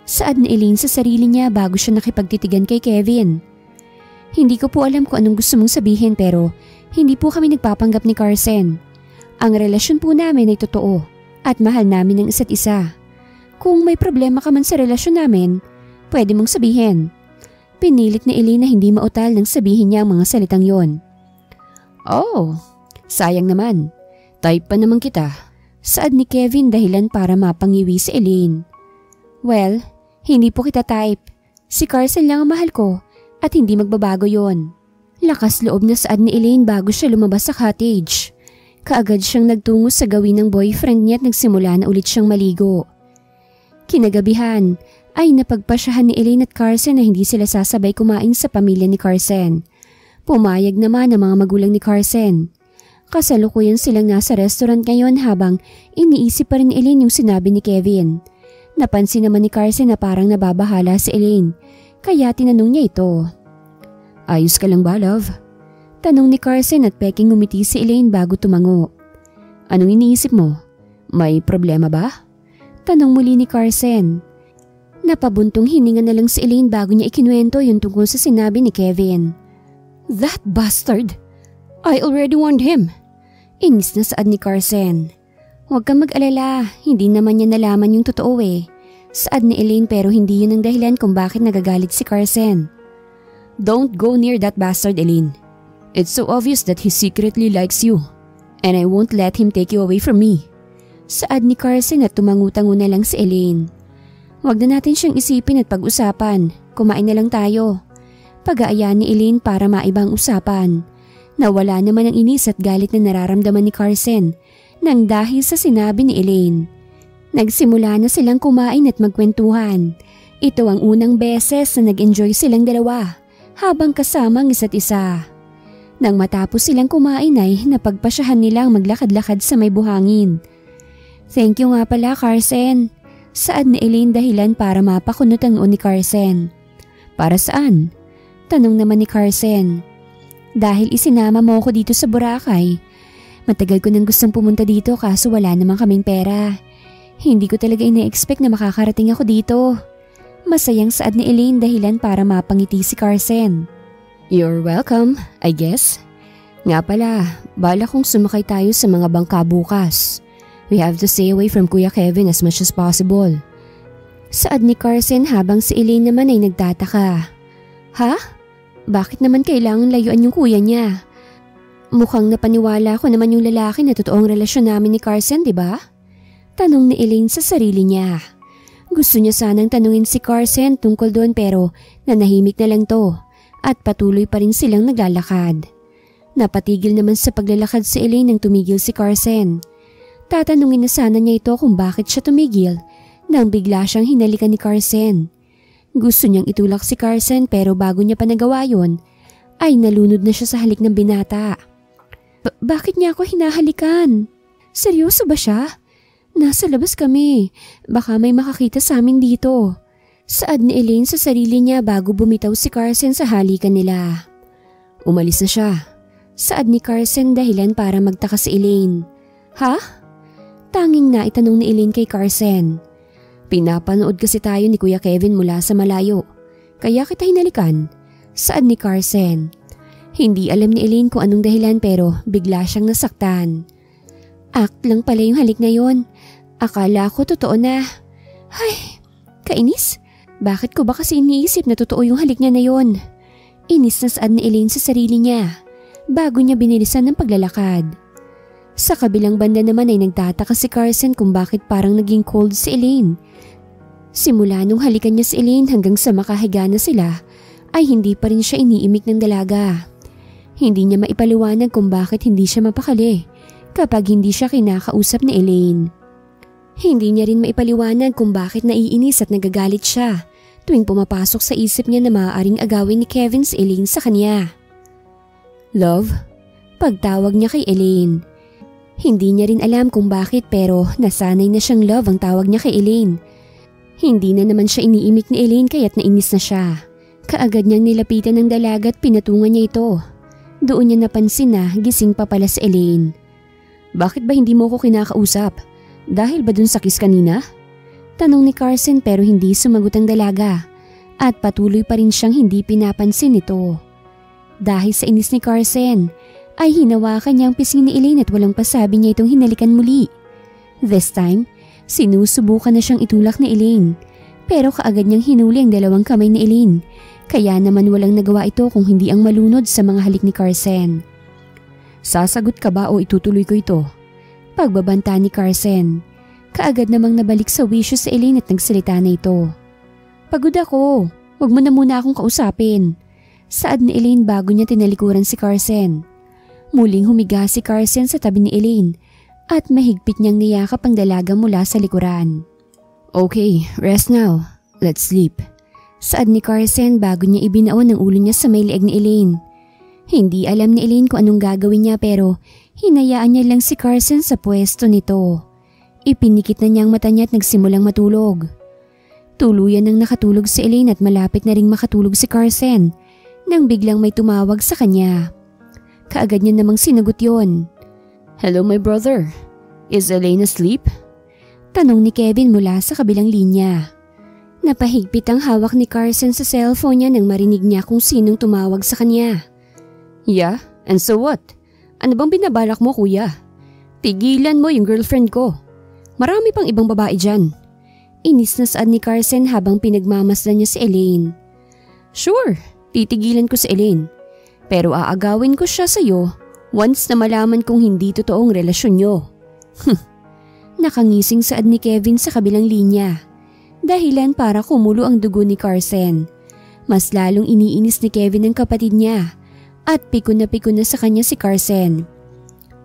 Saad ni Elaine sa sarili niya bago siya nakipagtitigan kay Kevin. Hindi ko po alam kung anong gusto mong sabihin pero hindi po kami nagpapanggap ni Carson. Ang relasyon po namin ay totoo at mahal namin ang isa't isa. Kung may problema ka man sa relasyon namin, pwede mong sabihin. Pinilit ni Elaine na hindi mautal nang sabihin niya ang mga salitang yon. Oh, sayang naman. Type pa naman kita. Saad ni Kevin dahilan para mapangiwi si Elaine. Well, hindi po kita type. Si Carson lang ang mahal ko at hindi magbabago yon. Lakas loob na saad ni Elaine bago siya lumabas sa cottage. Kaagad siyang nagtungo sa gawin ng boyfriend niya at nagsimula na ulit siyang maligo. Kinagabihan ay napagpasyahan ni Elaine at Carson na hindi sila sasabay kumain sa pamilya ni Carson. Pumayag naman ang mga magulang ni Carson. Kasalukuyan silang nasa restaurant ngayon habang iniisip pa rin ni Elaine yung sinabi ni Kevin. Napansin naman ni Carson na parang nababahala si Elaine, kaya tinanong niya ito. Ayos ka lang ba, love? Tanong ni Carson at peking ngumiti si Elaine bago tumango. Anong iniisip mo? May problema ba? Tanong muli ni Carson. Napabuntong hininga na lang si Elaine bago niya ikinuwento yung tungkol sa sinabi ni Kevin. That bastard! I already warned him. Inis na saad ni Carson. Huwag kang mag-alala, hindi naman niya nalaman yung totoo eh. Saad ni Elaine pero hindi yun ang dahilan kung bakit nagagalit si Carson. Don't go near that bastard, Elaine. It's so obvious that he secretly likes you. And I won't let him take you away from me. Saad ni Carson at tumangutango na lang si Elaine. Huwag na natin siyang isipin at pag-usapan. Kumain na lang tayo. Pag-aaya ni Elaine para maibang usapan. Nawala naman ang inis at galit na nararamdaman ni Carson nang dahil sa sinabi ni Elaine. Nagsimula na silang kumain at magkwentuhan. Ito ang unang beses na nag-enjoy silang dalawa habang kasama ang isa't isa. Nang matapos silang kumain ay napagpasyahan nilang maglakad-lakad sa may buhangin. Thank you nga pala, Carson. Saad ni Elaine dahilan para mapakunot ang noon ni Carson. Para saan? Tanong naman ni Carson. Dahil isinama mo ako dito sa Boracay. Matagal ko nang gustong pumunta dito kaso wala naman kaming pera. Hindi ko talaga ina-expect na makakarating ako dito. Masayang saad ni Elaine dahilan para mapangiti si Carson. You're welcome, I guess. Nga pala, bala kong sumakay tayo sa mga bangka bukas. We have to stay away from Kuya Kevin as much as possible. Saad ni Carson habang si Elaine naman ay nagtataka. Ha? Bakit naman kailangan layuan yung kuya niya? Mukhang napaniwala ko naman yung lalaki na totoong relasyon namin ni Carson, di ba? Tanong ni Elaine sa sarili niya. Gusto niya sanang tanungin si Carson tungkol doon pero nanahimik na lang to at patuloy pa rin silang naglalakad. Napatigil naman sa paglalakad si Elaine nang tumigil si Carson. Tatanungin na sana niya ito kung bakit siya tumigil nang bigla siyang hinalikan ni Carson. Gusto niyang itulak si Carson pero bago niya pa nagawa yun ay nalunod na siya sa halik ng binata. Bakit niya ako hinahalikan? Seryoso ba siya? Nasa labas kami. Baka may makakita sa amin dito. Saad ni Elaine sa sarili niya bago bumitaw si Carson sa halikan nila. Umalis na siya. Saad ni Carson dahilan para magtaka si Elaine. Ha? Tanging na itanong ni Elaine kay Carson. Pinapanood kasi tayo ni Kuya Kevin mula sa malayo. Kaya kita hinalikan. Saad ni Carson. Hindi alam ni Elaine kung anong dahilan pero bigla siyang nasaktan. Act lang pala yung halik na yon. Akala ko totoo na. Ay, kainis. Bakit ko ba kasi iniisip na totoo yung halik niya na yon? Inis na saad ni Elaine sa sarili niya bago niya binilisan ng paglalakad. Sa kabilang banda naman ay nagtataka si Carson kung bakit parang naging cold si Elaine. Simula nung halikan niya si Elaine hanggang sa makahiga na sila ay hindi pa rin siya iniimik ng dalaga. Hindi niya maipaliwanag kung bakit hindi siya mapakali kapag hindi siya kinakausap ni Elaine. Hindi niya rin maipaliwanag kung bakit naiinis at nagagalit siya tuwing pumapasok sa isip niya na maaaring agawin ni Kevin si Elaine sa kanya. Love? Pagtawag niya kay Elaine. Hindi niya rin alam kung bakit pero nasanay na siyang love ang tawag niya kay Elaine. Hindi na naman siya iniimik ni Elaine kaya't nainis na siya. Kaagad niyang nilapitan ng dalaga at pinatungan niya ito. Doon niya napansin na gising pa pala si Elaine. Bakit ba hindi mo ko kinakausap? Dahil ba dun sa kiss kanina? Tanong ni Carson pero hindi sumagot ang dalaga at patuloy pa rin siyang hindi pinapansin ito. Dahil sa inis ni Carson ay hinawakan niya ang pisngi ni Elaine at walang pasabi niya itong hinalikan muli. This time, sinusubukan na siyang itulak ni Elaine pero kaagad niyang hinuli ang dalawang kamay ni Elaine kaya naman walang nagawa ito kung hindi ang malunod sa mga halik ni Carson. Sasagot ka ba o itutuloy ko ito? Pagbabanta ni Carson. Kaagad namang nabalik sa wisyo si Elaine at nagsalita na ito. Pagod ako. Huwag mo na muna akong kausapin. Saad ni Elaine bago niya tinalikuran si Carson. Muling humiga si Carson sa tabi ni Elaine at mahigpit niyang niyakap ang dalaga mula sa likuran. Okay, rest now. Let's sleep. Saad ni Carson bago niya ibinaon ang ulo niya sa may leeg ni Elaine. Hindi alam ni Elaine kung anong gagawin niya pero hinayaan niya lang si Carson sa pwesto nito. Ipinikit na niya ang mata niya at nagsimulang matulog. Tuluyan nang nakatulog si Elaine at malapit na ring makatulog si Carson nang biglang may tumawag sa kanya. Kaagad niya namang sinagot yon. Hello my brother, is Elaine asleep? Tanong ni Kevin mula sa kabilang linya. Napahigpit ang hawak ni Carson sa cellphone niya nang marinig niya kung sinong tumawag sa kanya. Yeah, and so what? Ano bang binabalak mo kuya? Tigilan mo yung girlfriend ko. Marami pang ibang babae dyan. Inis na saad ni Carson habang pinagmamasdan niya si Elaine. Sure, titigilan ko si Elaine. Pero aagawin ko siya sa'yo once na malaman kong hindi totoong relasyon nyo. Nakangising saad ni Kevin sa kabilang linya. Dahilan para kumulo ang dugo ni Carson. Mas lalong iniinis ni Kevin ang kapatid niya. At pikon na sa kanya si Carson.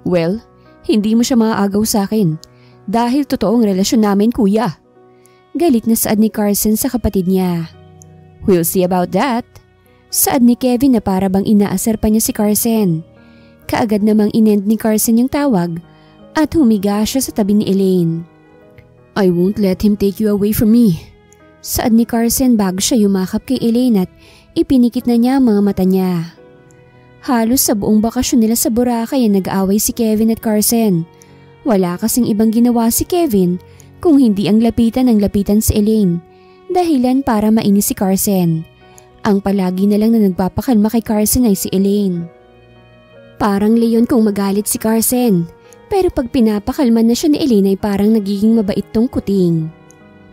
Well, hindi mo siya maaagaw sa akin dahil totoong relasyon namin kuya. Galit na saad ni Carson sa kapatid niya. We'll see about that. Saad ni Kevin na para bang inaasar pa niya si Carson. Kaagad namang inend ni Carson yung tawag at humiga siya sa tabi ni Elaine. I won't let him take you away from me. Saad ni Carson bago siya yumakap kay Elaine at ipinikit na niya ang mga mata niya. Halos sa buong bakasyon nila sa Boracay ay nag-aaway si Kevin at Carson. Wala kasing ibang ginawa si Kevin kung hindi ang lapitan si Elaine dahilan para mainis si Carson. Ang palagi na lang na nagpapakalma kay Carson ay si Elaine. Parang leon kung magalit si Carson, pero pag pinapakalma na siya ni Elaine ay parang nagiging mabait tong kuting.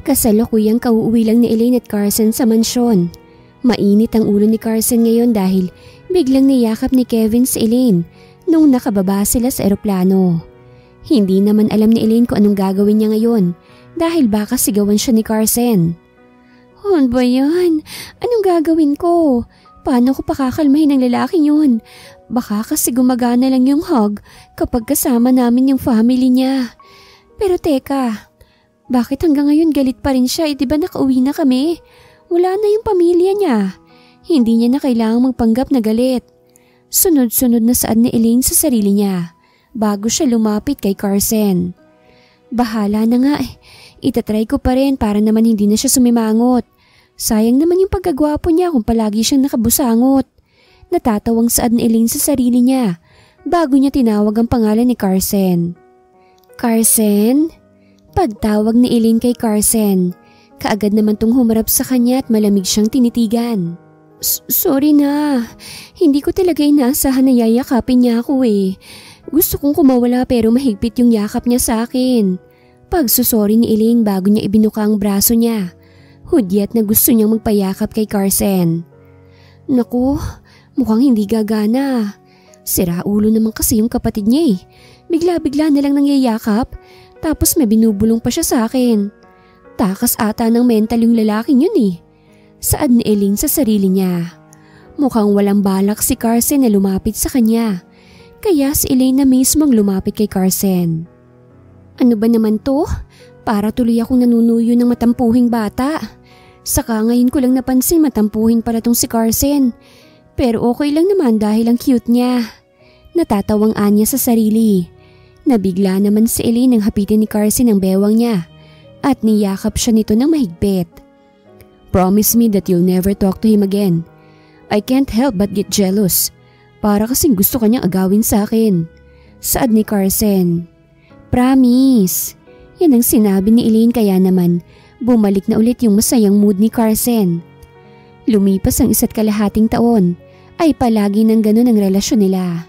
Kasalukuyang kauuwi lang ni Elaine at Carson sa mansyon. Mainit ang ulo ni Carson ngayon dahil biglang niyakap ni Kevin si Elaine nung nakababa sila sa eroplano. Hindi naman alam ni Elaine kung anong gagawin niya ngayon dahil baka sigawan siya ni Carson. Ano ba yan? Anong gagawin ko? Paano ko pakakalmahin ang lalaking yun? Baka kasi gumagana lang yung hug kapag kasama namin yung family niya. Pero teka, bakit hanggang ngayon galit pa rin siya? Di ba nakauwi na kami? Wala na yung pamilya niya. Hindi niya na kailangang magpanggap na galit. Sunod-sunod na saad ni Elaine sa sarili niya bago siya lumapit kay Carson. Bahala na nga eh. Itatry ko pa rin para naman hindi na siya sumimangot. Sayang naman yung pagkagwapo niya kung palagi siyang nakabusangot. Natatawang saad ni Elaine sa sarili niya bago niya tinawag ang pangalan ni Carson. Carson? Pagtawag ni Elaine kay Carson, kaagad naman tong humarap sa kanya at malamig siyang tinitigan. Sorry na, hindi ko talaga inaasahan na yayakapin niya ako eh. Gusto kong kumawala pero mahigpit yung yakap niya sa akin. Pagsusori ni Elaine bago niya ibinuka ang braso niya. Hudyat na gusto niyang magpayakap kay Carson. Naku, mukhang hindi gagana. Sira ulo naman kasi yung kapatid niya eh. Bigla-bigla na lang nangyayakap, tapos may binubulong pa siya sa akin. Takas ata ng mental yung lalaking yun eh. Saad ni Elaine sa sarili niya. Mukhang walang balak si Carson na lumapit sa kanya. Kaya si Elaine na mismo ang lumapit kay Carson. Ano ba naman to? Para tuloy akong nanunuyo ng matampuhing bata. Saka ngayon ko lang napansin matampuhin pala tong si Carson. Pero okay lang naman dahil ang cute niya. Natatawang anya sa sarili. Nabigla naman si Elaine nang hapitin ni Carson ang bewang niya at niyakap siya nito ng mahigpit. Promise me that you'll never talk to him again. I can't help but get jealous. Para kasing gusto kanyang agawin sa akin. Saad ni Carson. Promise. Yan ang sinabi ni Elaine kaya naman bumalik na ulit yung masayang mood ni Carson. Lumipas ang 1.5 taon ay palagi nang ganun ang relasyon nila.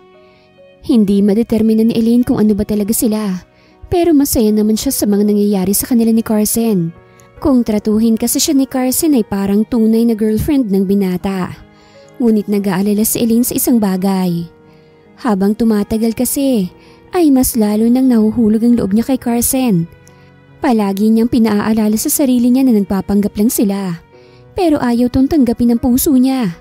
Hindi madetermina ni Elaine kung ano ba talaga sila, pero masaya naman siya sa mga nangyayari sa kanila ni Carson. Kung tratuhin kasi siya ni Carson ay parang tunay na girlfriend ng binata. Ngunit nag-aalala si Elaine sa isang bagay. Habang tumatagal kasi ay mas lalo nang nahuhulog ang loob niya kay Carson. Palagi niyang pinaaalala sa sarili niya na nagpapanggap lang sila, pero ayaw tong tanggapin ng puso niya.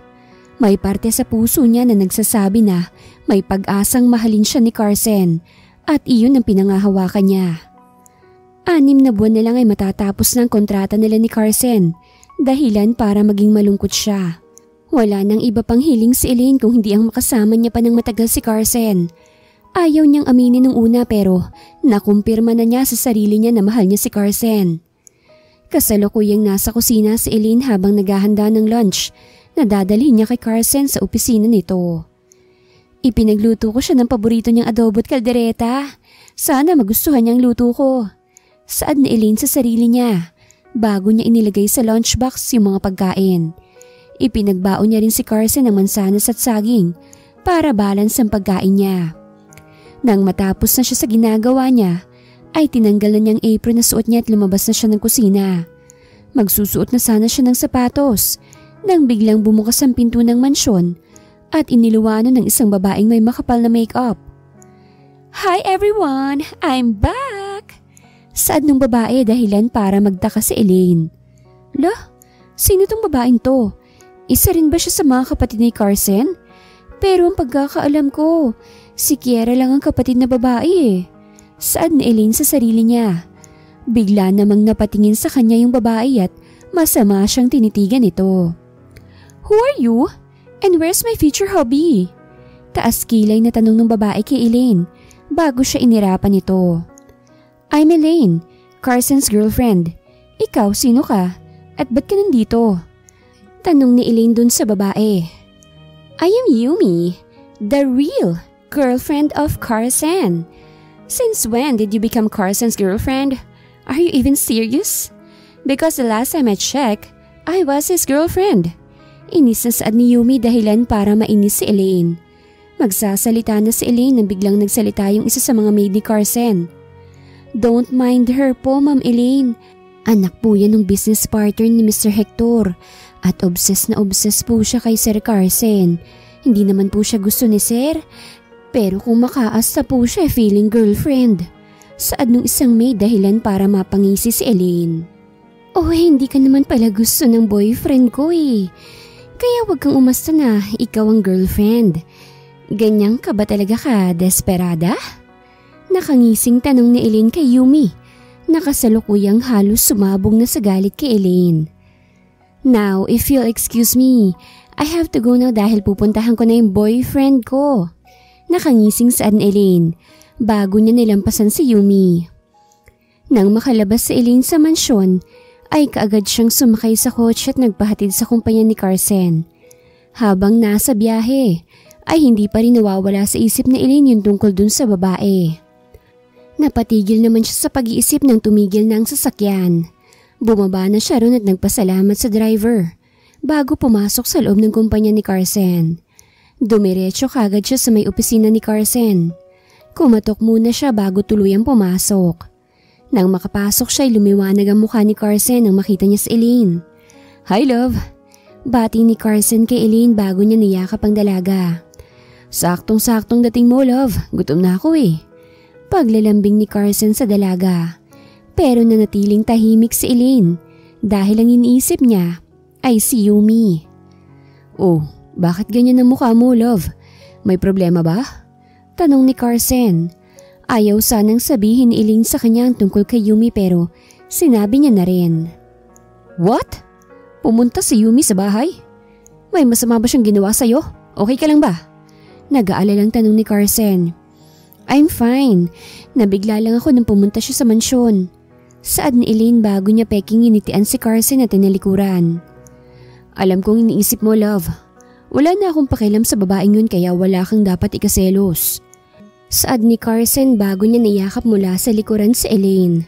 May parte sa puso niya na nagsasabi na may pag-asang mahalin siya ni Carson at iyon ang pinangahawakan niya. 6 na buwan na lang ay matatapos ng kontrata nila ni Carson, dahilan para maging malungkot siya. Wala nang iba pang hiling si Elaine kung hindi ang makasama niya pa ng matagal si Carson. Ayaw niyang aminin nung una pero nakumpirma na niya sa sarili niya na mahal niya si Carson. Kasalukuyang nasa kusina si Elaine habang naghahanda ng lunch na dadalhin niya kay Carson sa opisina nito. Ipinagluto ko siya ng paborito niyang adobo at kaldereta. Sana magustuhan niyang luto ko. Saad ni Elaine sa sarili niya bago niya inilagay sa lunchbox yung mga pagkain. Ipinagbaon niya rin si Carson ng mansanas at saging para balance ang pagkain niya. Nang matapos na siya sa ginagawa niya, ay tinanggal na niyang apron na suot niya at lumabas na siya ng kusina. Magsusuot na sana siya ng sapatos nang biglang bumukas ang pinto ng mansyon at iniluwanan ng isang babaeng may makapal na makeup. Hi everyone! I'm back! Saad ng babae dahilan para magtaka si Elaine. Lah, sino tong babaeng to? Isa rin ba siya sa mga kapatid ni Carson? Pero ang pagkakaalam ko, si Kiera lang ang kapatid na babae eh. Saad ni Elaine sa sarili niya. Bigla namang napatingin sa kanya yung babae at masama siyang tinitigan ito. Who are you? And where's my future hubby? Taas kilay na tanong ng babae kay Elaine bago siya inirapan nito. I'm Elaine, Carson's girlfriend. Ikaw, sino ka? At ba't ka nandito? Tanong ni Elaine dun sa babae. I am Yumi, the real girlfriend of Carson. Since when did you become Carson's girlfriend? Are you even serious? Because the last time I checked, I was his girlfriend. Inis na saad ni Yumi dahilan para mainis si Elaine. Magsasalita na si Elaine nang biglang nagsalita yung isa sa mga maid ni Carson. Don't mind her po, Ma'am Elaine. Anak po yan ng business partner ni Mr. Hector at obsessed na obsessed po siya kay Sir Carson. Hindi naman po siya gusto ni Sir, pero kung makaasta po siya feeling girlfriend. Saad nung isang maid dahilan para mapangisi si Elaine. Oh, hindi ka naman pala gusto ng boyfriend ko eh. Kaya wag kang umasta na ikaw ang girlfriend. Ganyan ka ba talaga ka, desperada? Nakangising tanong ni Elaine kay Yumi. Nakasalukuyang halos sumabog na sa galit kay Elaine. Now, if you'll excuse me, I have to go now dahil pupuntahan ko na yung boyfriend ko. Nakangising saad ni Elaine bago niya nilampasan si Yumi. Nang makalabas si Elaine sa mansyon, ay kaagad siyang sumakay sa kotse at nagpahatid sa kumpanya ni Carson. Habang nasa biyahe, ay hindi pa rin nawawala sa isip ni Elaine yung tungkol dun sa babae. Napatigil naman siya sa pag-iisip nang tumigil na ang sasakyan. Bumaba na siya ron at nagpasalamat sa driver bago pumasok sa loob ng kumpanya ni Carson. Dumiretso kagad siya sa may opisina ni Carson. Kumatok muna siya bago tuluyang pumasok. Nang makapasok siya ay lumiwanag ang mukha ni Carson nang makita niya si Elaine. Hi love! Bati ni Carson kay Elaine bago niya niyakap ang dalaga. Saktong-saktong dating mo love, gutom na ako eh. Paglalambing ni Carson sa dalaga. Pero nanatiling tahimik si Elaine dahil ang iniisip niya ay si Yumi. Oh, bakit ganyan ang mukha mo love? May problema ba? Tanong ni Carson. Ayaw sanang sabihin ni Elaine sa kanya ang tungkol kay Yumi pero sinabi niya na rin. What? Pumunta si Yumi sa bahay? May masama ba siyang ginawa sa'yo? Okay ka lang ba? Nag-aalalang tanong ni Carson. I'm fine. Nabigla lang ako nang pumunta siya sa mansyon. Saad ni Elaine bago niya peking initian si Carson at tinalikuran. Alam kong iniisip mo love. Wala na akong pakialam sa babaeng yun kaya wala kang dapat ikaselos. Saad ni Carson bago niya niyakap mula sa likuran si Elaine.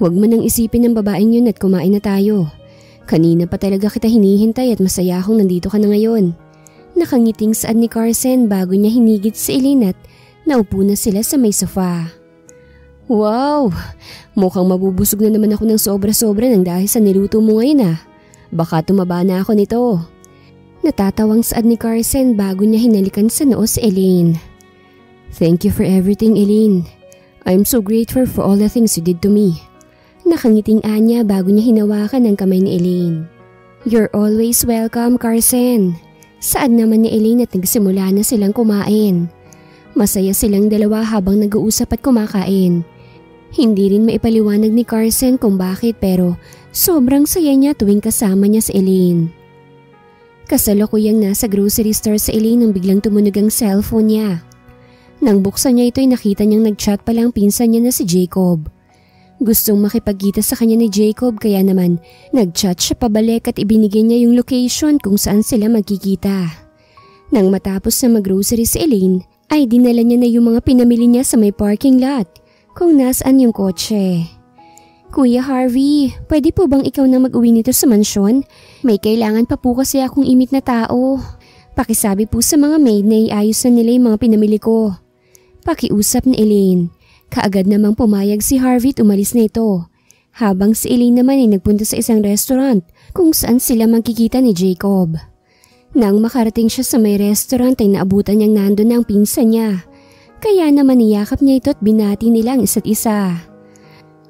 Huwag mo nang isipin ng babaeng yun at kumain na tayo. Kanina pa talaga kita hinihintay at masaya akong nandito ka na ngayon. Nakangiting saad ni Carson bago niya hinigit si Elaine at naupo na sila sa may sofa. Wow! Mukhang mabubusog na naman ako ng sobra-sobra nang dahil sa niluto mo ngayon ah. Baka tumaba na ako nito. Natatawang saad ni Carson bago niya hinalikan sa noo si Elaine. Thank you for everything, Elaine. I'm so grateful for all the things you did to me. Nakangiting anya bago niya hinawakan ang kamay ni Elaine. You're always welcome, Carson. Saad naman ni Elaine at nagsimula na silang kumain. Masaya silang dalawa habang nag-uusap at kumakain. Hindi rin maipaliwanag ni Carson kung bakit pero sobrang saya niya tuwing kasama niya si Elaine. Kasalukuyang nasa grocery store si Elaine nang biglang tumunog ang cellphone niya. Nang buksan niya ito'y nakita niyang nag-chat pa lang pinsan niya na si Jacob. Gustong makipagkita sa kanya ni Jacob kaya naman nag-chat siya pabalik at ibinigay niya yung location kung saan sila magkikita. Nang matapos na mag-grocery si Elaine, ay dinala niya na yung mga pinamili niya sa may parking lot kung nasaan yung kotse. Kuya Harvey, pwede po bang ikaw na mag-uwi nito sa mansyon? May kailangan pa po kasi akong imit na tao. Pakisabi po sa mga maid na iayos na nila yung mga pinamili ko. Pakiusap ni Elaine. Kaagad namang pumayag si Harvey at umalis na ito. Habang si Elaine naman ay nagpunta sa isang restaurant kung saan sila magkikita ni Jacob. Nang makarating siya sa may restaurant ay naabutan niyang nandun ang pinsan niya. Kaya naman niyakap niya ito at binati nila ang isa't isa.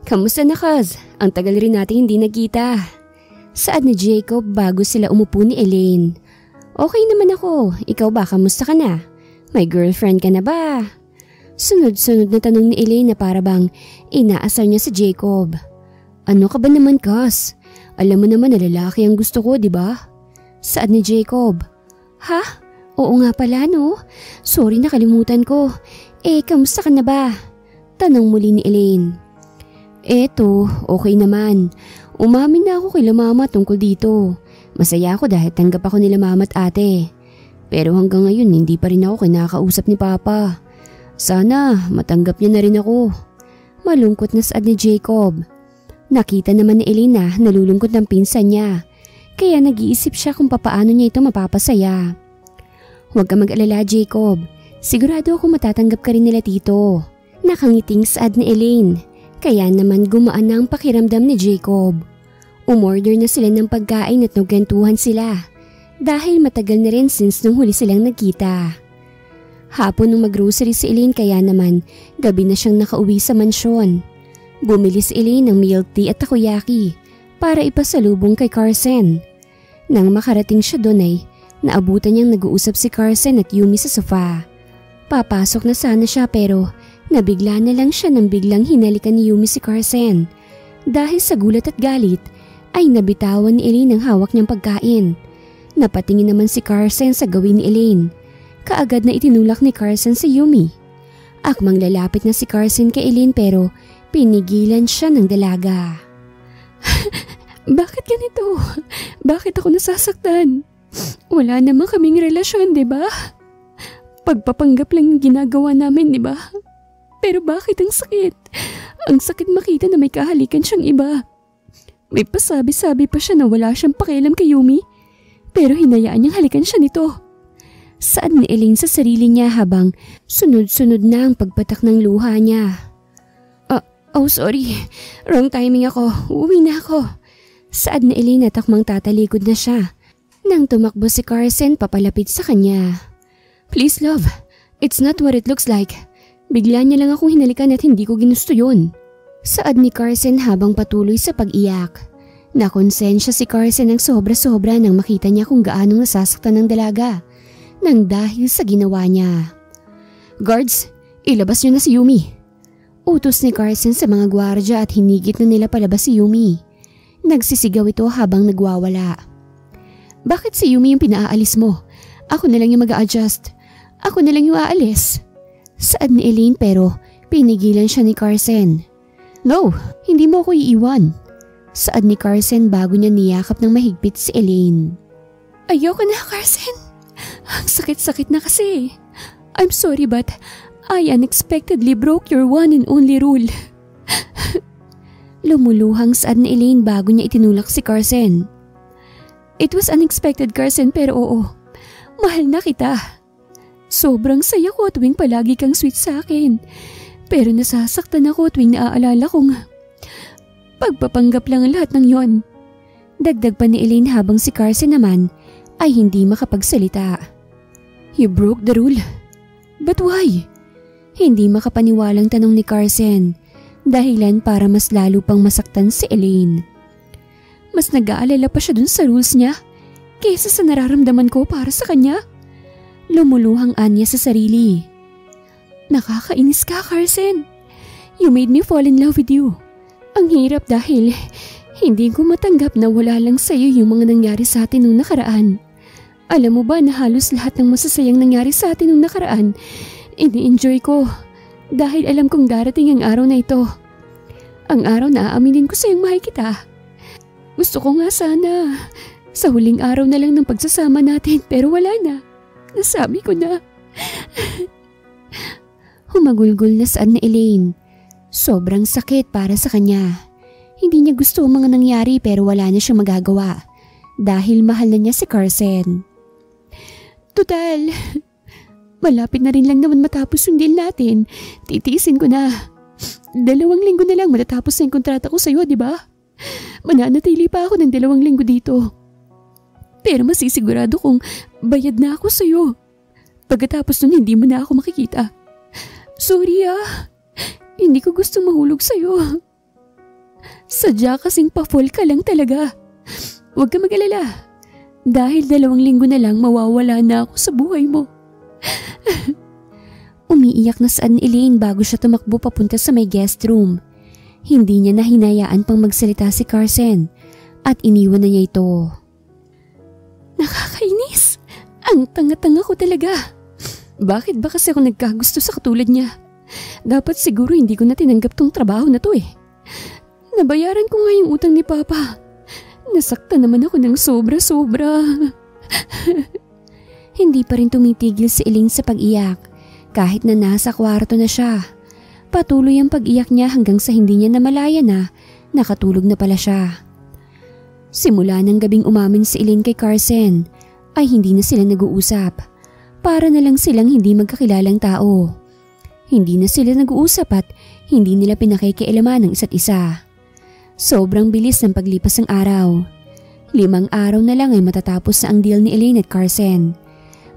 Kamusta na Kaz? Ang tagal rin natin hindi nagkita. Saad ni Jacob bago sila umupo ni Elaine. Okay naman ako. Ikaw ba? Kamusta ka na? May girlfriend ka na ba? Sunod-sunod na tanong ni Elaine na para bang inaasar niya si Jacob. Ano ka ba naman Kaz? Alam mo naman na lalaki ang gusto ko, di ba? Saad ni Jacob. Ha? Oo nga pala no? Sorry nakalimutan ko. Kamusta ka na ba? Tanong muli ni Elaine. Eto, okay naman. Umamin na ako kay mama tungkol dito. Masaya ako dahil tanggap ako nila mama at ate. Pero hanggang ngayon hindi pa rin ako kinakausap ni Papa. Sana matanggap niya na rin ako. Malungkot na saad ni Jacob. Nakita naman ni Elaine na nalulungkot ng pinsan niya, kaya nag-iisip siya kung papaano niya ito mapapasaya. Huwag ka mag-alala, Jacob. Sigurado ako matatanggap ka rin nila tito. Nakangiting saad ni Elaine, kaya naman gumaan na ang pakiramdam ni Jacob. Umorder na sila ng pagkain at nagkwentuhan sila dahil matagal na rin since nung huli silang nagkita. Hapon nung mag-grocery si Elaine kaya naman gabi na siyang nakauwi sa mansyon. Bumili si Elaine ng milk tea at takoyaki para ipasalubong kay Carson. Nang makarating siya doon ay naabutan niyang nag-uusap si Carson at Yumi sa sofa. Papasok na sana siya pero nabigla na lang siya nang biglang hinalikan ni Yumi si Carson. Dahil sa gulat at galit ay nabitawan ni Elaine ang hawak niyang pagkain. Napatingin naman si Carson sa gawin ni Elaine. Kaagad na itinulak ni Carson si Yumi. Akmang lalapit na si Carson kay Elaine pero pinigilan siya ng dalaga. Bakit ganito? Bakit ako nasasaktan? Wala naman kaming relasyon, di ba? Pagpapanggap lang yung ginagawa namin, di ba? Pero bakit ang sakit? Ang sakit makita na may kahalikan siyang iba. May pasabi-sabi pa siya na wala siyang pakialam kay Yumi. Pero hinayaan niyang halikan siya nito. Saad ni Elaine sa sarili niya habang sunod-sunod na ang pagpatak ng luha niya. Oh, sorry. Wrong timing ako. Uuwi na ako. Saad ni Elaine at akmang tatalikod na siya. Nang tumakbo si Carson papalapit sa kanya. Please love, it's not what it looks like. Bigla niya lang akong hinalikan at hindi ko ginusto yun. Saad ni Carson habang patuloy sa pag-iyak. Nakonsensya si Carson ng sobra-sobra nang makita niya kung gaano nasasaktan ng dalaga nang dahil sa ginawa niya. Guards, ilabas niyo na si Yumi. Utos ni Carson sa mga gwardya at hinigit na nila palabas si Yumi. Nagsisigaw ito habang nagwawala. Bakit si Yumi yung pinaalis mo? Ako na lang yung mag-a-adjust. Ako na lang yung aalis. Saad ni Elaine pero pinigilan siya ni Carson. No, hindi mo ako iiwan. Saad ni Carson bago niya niyakap ng mahigpit si Elaine. Ayoko na, Carson. Ang sakit-sakit na kasi. I'm sorry but I unexpectedly broke your one and only rule. Lumuluhang saad ni Elaine bago niya itinulak si Carson. It was unexpected, Carson, pero oo. Mahal na kita. Sobrang saya ko tuwing palagi kang sweet sa akin. Pero nasasaktan ako tuwing naaalala kong pagpapanggap lang ang lahat ng yon. Dagdag pa ni Elaine habang si Carson naman ay hindi makapagsalita. You broke the rule. But why? Hindi makapaniwalang tanong ni Carson, dahilan para mas lalo pang masaktan si Elaine. Mas nag-aalala pa siya dun sa rules niya kaysa sa nararamdaman ko para sa kanya. Lumuluhang anya sa sarili. Nakakainis ka, Carson. You made me fall in love with you. Ang hirap dahil hindi ko matanggap na wala lang sa'yo yung mga nangyari sa atin nung nakaraan. Alam mo ba na halos lahat ng masasayang nangyari sa atin nung nakaraan ini-enjoy ko dahil alam kong darating ang araw na ito. Ang araw na aaminin ko sa'yong mahal kita. Gusto ko nga sana sa huling araw na lang ng pagsasama natin pero wala na. Nasabi ko na. Humagulgol na saan na Elaine. Sobrang sakit para sa kanya. Hindi niya gusto ang mga nangyari pero wala na siyang magagawa dahil mahal na niya si Carson. Total, malapit na rin lang naman matapos yung deal natin. Titiisin ko na. 2 linggo na lang matatapos na yung kontrata ko sa'yo, di ba? Mananatili pa ako ng 2 linggo dito. Pero masisigurado kong bayad na ako sa'yo. Pagkatapos nun hindi mo na ako makikita. Sorry hindi ko gustong mahulog sa'yo. Sadya kasing pa-fall ka lang talaga. Huwag ka mag-alala. Dahil 2 linggo na lang mawawala na ako sa buhay mo. Umiiyak na saan ni Elaine bago siya tumakbo papunta sa may guest room. Hindi niya na hinayaan pang magsalita si Carson at iniwan na niya ito. Nakakainis. Ang tanga-tanga ko talaga. Bakit ba kasi ako nagkagusto sa katulad niya? Dapat siguro hindi ko na tinanggap tong trabaho na to eh. Nabayaran ko nga yung utang ni Papa. Nasaktan naman ako ng sobra-sobra. Hindi pa rin tumitigil si Elaine sa pag-iyak kahit na nasa kwarto na siya. Patuloy ang pag-iyak niya hanggang sa hindi niya namalayan na Nakatulog na pala siya. Simula ng gabing umamin si Elaine kay Carson ay hindi na sila nag-uusap. Para na lang silang hindi magkakilalang tao. Hindi na sila nag-uusap at hindi nila pinakikialaman ng isa't isa. Sobrang bilis ng paglipas ng araw. 5 araw na lang ay matatapos na ang deal ni Elaine at Carson.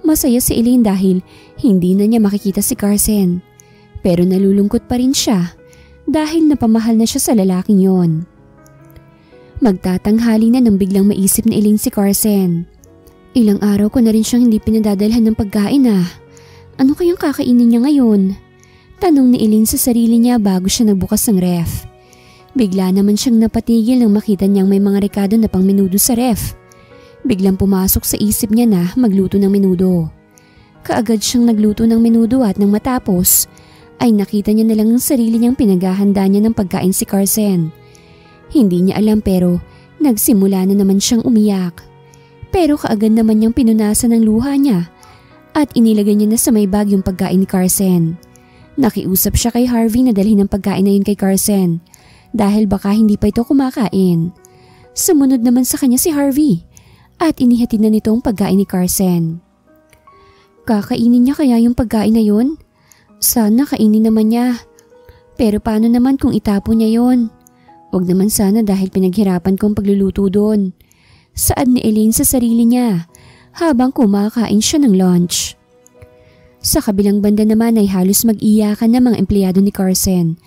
Masaya si Elaine dahil hindi na niya makikita si Carson. Pero nalulungkot pa rin siya dahil napamahal na siya sa lalaking yon. Magtatanghali na nang biglang maisip ni Elaine si Carson. Ilang araw ko na rin siyang hindi pinadadalhan ng pagkain ah. Ano kayang kakainin niya ngayon? Tanong ni Elaine sa sarili niya bago siya nagbukas ng ref. Bigla naman siyang napatigil nang makita niyang may mga rekado na pang menudo sa ref. Biglang pumasok sa isip niya na magluto ng menudo. Kaagad siyang nagluto ng menudo at nang matapos ay nakita niya na lang ang sarili niyang pinaghahanda niya ng pagkain si Carson. Hindi niya alam pero nagsimula na naman siyang umiyak. Pero kaagad naman niyang pinunasan ng luha niya at inilagay niya na sa may bag yung pagkain ni Carson. Nakiusap siya kay Harvey na dalhin ang pagkain na yun kay Carson dahil baka hindi pa ito kumakain. Sumunod naman sa kanya si Harvey at inihatid na nito ang pagkain ni Carson. Kakainin niya kaya yung pagkain na yun? Sana kainin naman niya. Pero paano naman kung itapon niya yun? Huwag naman sana dahil pinaghirapan kong pagluluto doon. Saad ni Elaine sa sarili niya habang kumakain siya ng lunch. Sa kabilang banda naman ay halos mag-iyakan ng mga empleyado ni Carson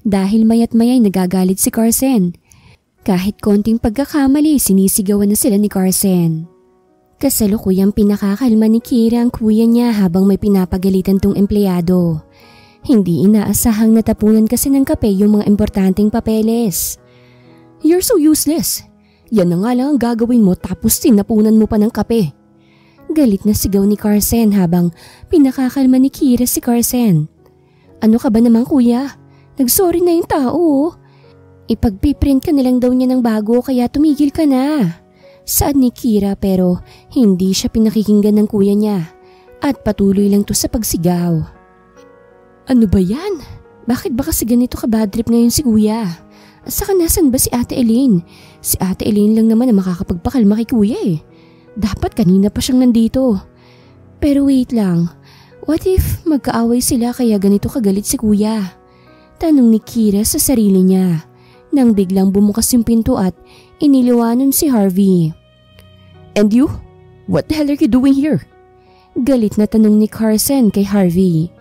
dahil mayat mayay nagagalit si Carson. Kahit konting pagkakamali sinisigawan na sila ni Carson. Kasalukuyang pinakakalma ni Kira ang kuya niya habang may pinapagalitan tong empleyado. Hindi inaasahang natapunan kasi ng kape yung mga importanteng papeles. You're so useless. Yan na nga lang ang gagawin mo tapos sinapunan mo pa ng kape. Galit na sigaw ni Carson habang pinakakalma ni Kira si Carson. Ano ka ba naman kuya? Nagsorry na yung tao. Ipagpiprint ka nilang daw niya ng bago kaya tumigil ka na. Saad ni Kira pero hindi siya pinakikinggan ng kuya niya at patuloy lang to sa pagsigaw. Ano ba yan? Bakit ba kasi ganito ka bad trip ngayon si kuya? At saka nasan ba si Ate Elaine? Si Ate Elaine lang naman ang makakapagpakalma kay kuya eh. Dapat kanina pa siyang nandito. Pero wait lang, what if magkaaway sila kaya ganito kagalit si kuya? Tanong ni Kira sa sarili niya nang biglang bumukas yung pinto at iniliwanan si Harvey. And you? What the hell are you doing here? Galit na tanong ni Carson kay Harvey.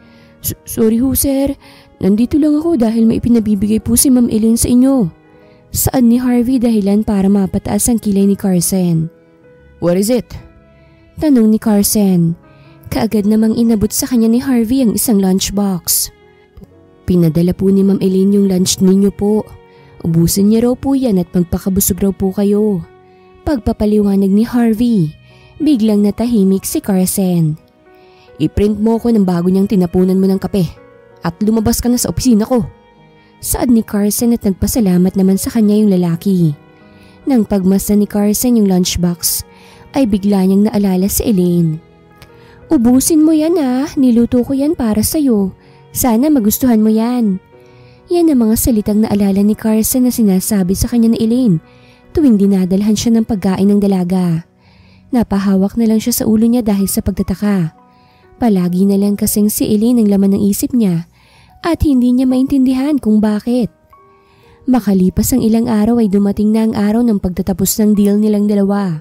Sorry ho sir, nandito lang ako dahil may pinabibigay po si Ma'am Elaine sa inyo. Saan ni Harvey dahilan para mapataas ang kilay ni Carson. What is it? Tanong ni Carson. Kaagad namang inabot sa kanya ni Harvey ang isang lunchbox. Pinadala po ni Ma'am Elaine yung lunch ninyo po. Ubusin niya raw po yan at magpakabusog raw po kayo. Pagpapaliwanag ni Harvey, biglang natahimik si Carson. I-print mo ko ng bago niyang tinapunan mo ng kape at lumabas ka na sa opisina ko. Saad ni Carson at nagpasalamat naman sa kanya yung lalaki. Nang pagmasdan ni Carson yung lunchbox ay bigla niyang naalala si Elaine. Ubusin mo yan niluto ko yan para sa'yo. Sana magustuhan mo yan. Yan ang mga salitang naalala ni Carson na sinasabi sa kanya ni Elaine tuwing dinadalhan siya ng pagkain ng dalaga. Napahawak na lang siya sa ulo niya dahil sa pagtataka. Palagi na lang kasing si Elaine ang laman ng isip niya at hindi niya maintindihan kung bakit. Makalipas ang ilang araw ay dumating na ang araw ng pagtatapos ng deal nilang dalawa.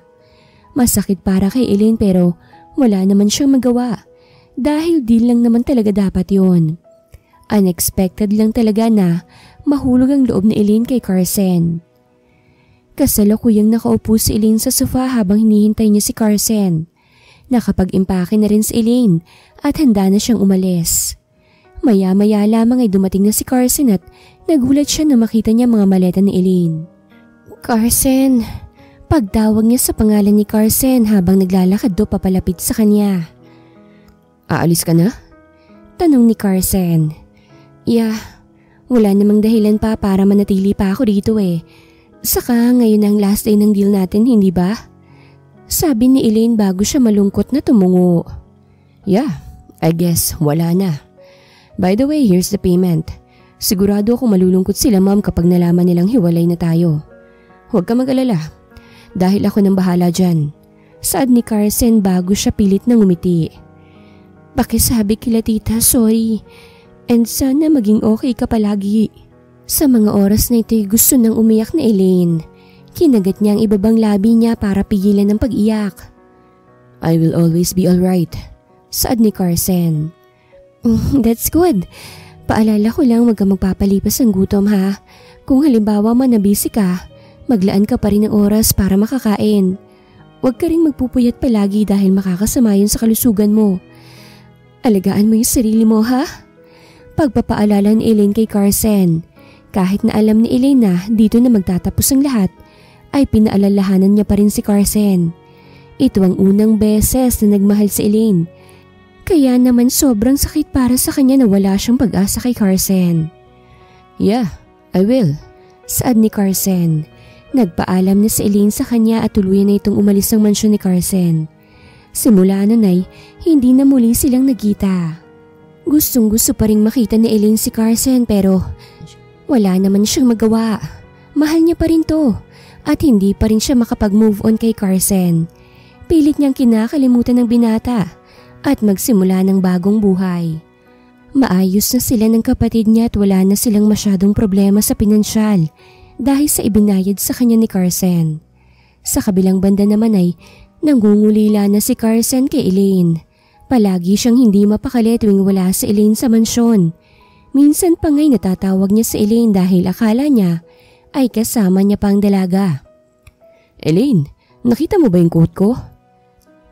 Masakit para kay Elaine pero wala naman siyang magawa dahil deal lang naman talaga dapat yon. Unexpected lang talaga na mahulog ang loob ni Elaine kay Carson. Kasalukuyang nakaupo si Elaine sa sofa habang hinihintay niya si Carson. Nakapag-impake na rin si Elaine at handa na siyang umalis. Maya-maya lamang ay dumating na si Carson at nagulat siya na makita niya mga maleta ni Elaine. Carson! Pagtawag niya sa pangalan ni Carson habang naglalakad do papalapit sa kanya. Aalis ka na? Tanong ni Carson. Yeah, wala namang dahilan pa para manatili pa ako dito eh. Saka ngayon ang last day ng deal natin, hindi ba? Sabi ni Elaine bago siya malungkot na tumungo. Yeah, I guess wala na. By the way, here's the payment. Sigurado akong malulungkot sila ma'am kapag nalaman nilang hiwalay na tayo. Huwag ka mag-alala, dahil ako nang bahala dyan. Saad ni Carson bago siya pilit na ngumiti. Pakisabi kila tita, sorry. And sana maging okay ka palagi. Sa mga oras na ito'y gusto nang umiyak na Elaine. Kinagat niya ang ibabang labi niya para pigilan ng pag-iyak. I will always be alright, saad ni Carson. That's good. Paalala ko lang huwag ka magpapalipas ng gutom ha. Kung halimbawa man na busy ka, maglaan ka pa rin ng oras para makakain. Huwag ka rin magpupuyat palagi dahil makakasama yun sa kalusugan mo. Alagaan mo yung sarili mo ha? Pagpapaalala ni Elaine kay Carson. Kahit na alam ni Elaine na dito na magtatapos ang lahat, ay pinaalalahanan niya pa rin si Carson. Ito ang unang beses na nagmahal si Elaine. Kaya naman sobrang sakit para sa kanya na wala siyang pag-asa kay Carson. Yeah, I will, saad ni Carson. Nagpaalam na si Elaine sa kanya at tuluyan na itong umalis ng mansyon ni Carson. Simula nun ay hindi na muli silang nagkita. Gustong gusto pa ring makita ni Elaine si Carson pero wala naman siyang magawa. Mahal niya pa rin to at hindi pa rin siya makapag-move on kay Carson. Pilit niyang kinakalimutan ng binata at magsimula ng bagong buhay. Maayos na sila ng kapatid niya at wala na silang masyadong problema sa pinansyal dahil sa ibinayad sa kanya ni Carson. Sa kabilang banda naman ay nangungulila na si Carson kay Elaine. Palagi siyang hindi mapakali tuwing wala si Elaine sa mansyon. Minsan pa nga'y natatawag niya si Elaine dahil akala niya ay kasama niya pang dalaga. Elaine, nakita mo ba yung coat ko?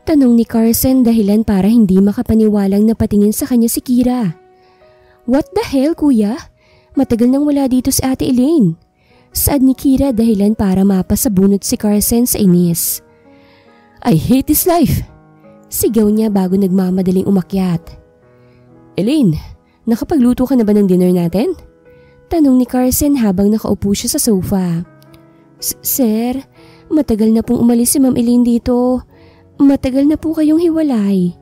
Tanong ni Carson dahilan para hindi makapaniwalang napatingin sa kanya si Kira. What the hell kuya? Matagal nang wala dito si Ate Elaine. Saad ni Kira dahilan para mapasabunot si Carson sa inis. I hate this life! Sigaw niya bago nagmamadaling umakyat. Elaine, nakapagluto ka na ba ng dinner natin? Tanong ni Carson habang nakaupo siya sa sofa. Sir, matagal na pong umalis si Ma'am Elaine dito. Matagal na po kayong hiwalay.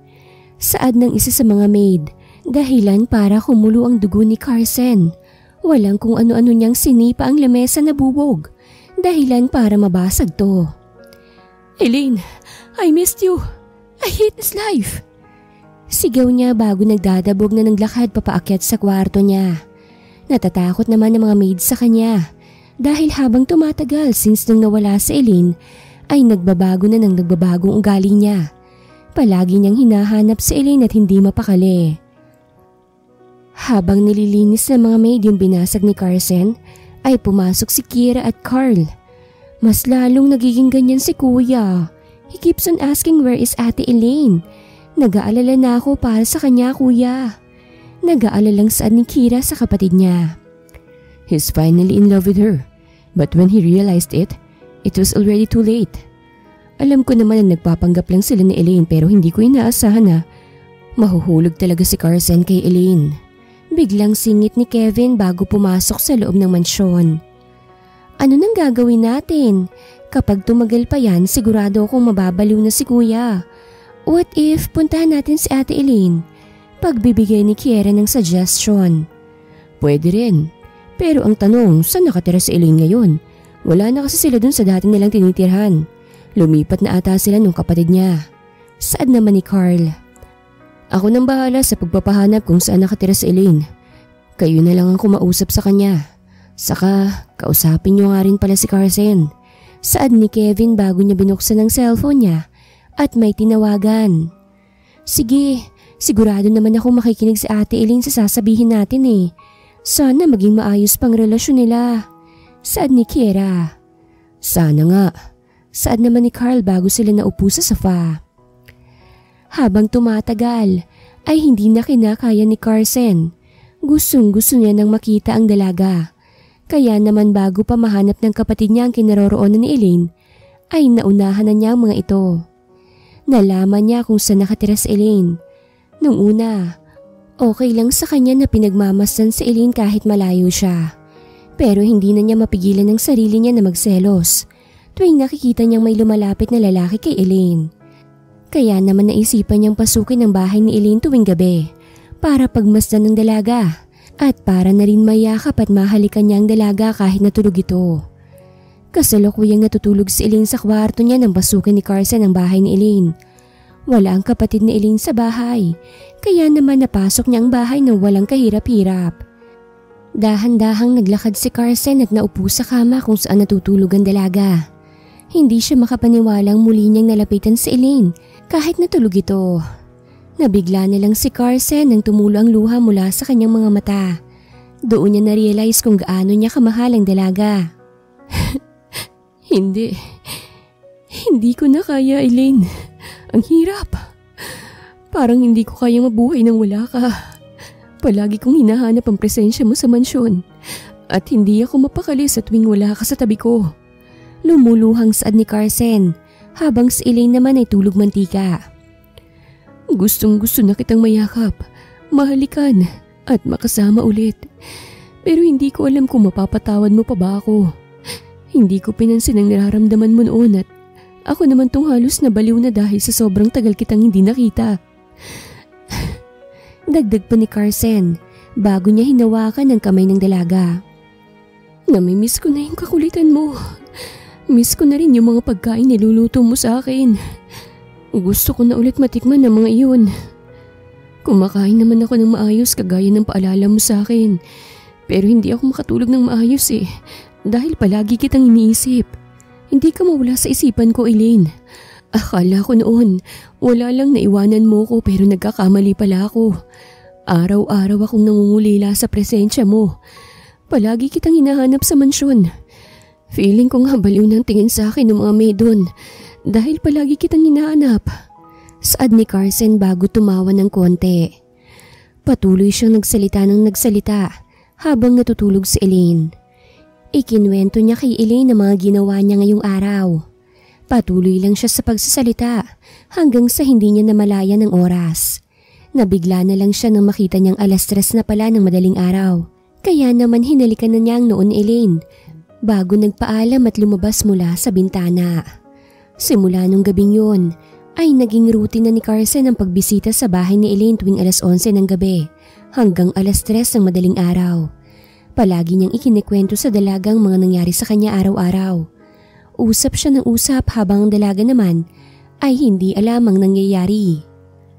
Saad ng isa sa mga maid, dahilan para kumulo ang dugo ni Carson. Walang kung ano-ano niyang sinipa ang lamesa na bubog, dahilan para mabasag to. Elaine, I missed you. I hate this life. Sigaw niya bago nagdadabog na naglakad papaakyat sa kwarto niya. Natatakot naman ang mga maid sa kanya dahil habang tumatagal since nung nawala si Elaine, ay nagbabago na ng nagbabagong ugali niya. Palagi niyang hinahanap si Elaine at hindi mapakali. Habang nililinis ng mga maid yung binasag ni Carson, ay pumasok si Kira at Carl. Mas lalong nagiging ganyan si kuya. He keeps on asking where is Ate Elaine. Nag-aalala na ako para sa kanya kuya. Nag-aalalang saan ni Kira sa kapatid niya. He's finally in love with her, but when he realized it was already too late. Alam ko naman na nagpapanggap lang sila ni Elaine pero hindi ko inaasahan na mahuhulog talaga si Carson kay Elaine. Biglang singit ni Kevin bago pumasok sa loob ng mansyon. Ano nang gagawin natin? Kapag tumagal pa yan, sigurado akong mababaliw na si kuya. What if puntahan natin si Ate Elaine? Pagbibigay ni Kiera ng suggestion. Pwede rin. Pero ang tanong, saan nakatira si Elaine ngayon? Wala na kasi sila dun sa dati nilang tinitirhan. Lumipat na ata sila nung kapatid niya. Saad naman ni Carl. Ako nang bahala sa pagpapahanap kung saan nakatira si Elaine. Kayo na lang ang kumausap sa kanya. Saka, kausapin niyo nga rin pala si Carson. Saad ni Kevin bago niya binuksan ang cellphone niya at may tinawagan. Sige, sigurado naman ako makikinig si Ate Elaine sa sasabihin natin eh. Sana maging maayos pang relasyon nila. Saad ni Kiera. Sana nga. Saad naman ni Carl bago sila naupo sa sofa. Habang tumatagal ay hindi na kinakaya ni Carson. Gustong-gusto niya nang makita ang dalaga. Kaya naman bago pa mahanap ng kapatid niya ang kinaroroonan ni Elaine, ay naunahan na niya ang mga ito. Nalaman niya kung saan nakatira si Elaine. Nung una, okay lang sa kanya na pinagmamasdan si Elaine kahit malayo siya. Pero hindi na niya mapigilan ang sarili niya na magselos tuwing nakikita niyang may lumalapit na lalaki kay Elaine. Kaya naman naisipan niyang pasukin ang bahay ni Elaine tuwing gabi para pagmasdan ng dalaga At para na rin mayakap at mahalikan niya ang dalaga kahit natulog ito. Kasalukuyang natutulog si Elaine sa kwarto niya nang basukin ni Carson ang bahay ni Elaine. Wala ang kapatid ni Elaine sa bahay, kaya naman napasok niya ang bahay nang walang kahirap-hirap. Dahan-dahang naglakad si Carson at naupo sa kama kung saan natutulog ang dalaga. Hindi siya makapaniwalang muli niyang nalapitan si Elaine kahit natulog ito. Nabigla na lang si Carson nang tumulo ang luha mula sa kanyang mga mata. Doon niya na-realize kung gaano niya kamahal ang dalaga. Hindi ko na kaya, Elaine. Ang hirap. Parang hindi ko kaya mabuhay nang wala ka. Palagi kong hinahanap ang presensya mo sa mansyon at hindi ako mapakali sa tuwing wala ka sa tabi ko. Lumuluhang saad ni Carson habang si Elaine naman ay tulog mantika. Gustong-gusto na kitang mayakap, mahalikan at makasama ulit. Pero hindi ko alam kung mapapatawad mo pa ba ako. Hindi ko pinansin ang nararamdaman mo noon at ako naman tong halos nabaliw na dahil sa sobrang tagal kitang hindi nakita. Dagdag pa ni Carson bago niya hinawakan ang kamay ng dalaga. Namimiss ko na yung kakulitan mo. Miss ko na rin yung mga pagkain niluluto mo sa akin. Gusto ko na ulit matikman ang mga iyon. Kumakain naman ako ng maayos kagaya ng paalala mo sa akin. Pero hindi ako makatulog ng maayos dahil palagi kitang iniisip. Hindi ka mawala sa isipan ko, Elaine. Akala ko noon, wala lang naiwanan mo ko pero nagkakamali pala ako. Araw-araw akong nangungulila sa presensya mo. Palagi kitang hinahanap sa mansyon. Feeling ko nga baliw ng tingin sa akin ng mga maid doon dahil palagi kitang hinahanap. Saad ni Carson bago tumawa ng konti. Patuloy siyang nagsalita ng nagsalita habang natutulog si Elaine. Ikinwento niya kay Elaine ang mga ginawa niya ngayong araw. Patuloy lang siya sa pagsasalita hanggang sa hindi niya namalayan ng oras. Nabigla na lang siya nang makita niyang 3:00 na pala ng madaling araw. Kaya naman hinalikan na niya ang noon Elaine bago nagpaalam at lumabas mula sa bintana. Simula nung gabing yun ay naging routine na ni Carson ang pagbisita sa bahay ni Elaine tuwing 11:00 ng gabi hanggang 3:00 ng madaling araw. Palagi niyang ikinikwento sa dalagang mga nangyari sa kanya araw-araw. Usap siya ng usap habang ang dalaga naman ay hindi alam ang nangyayari.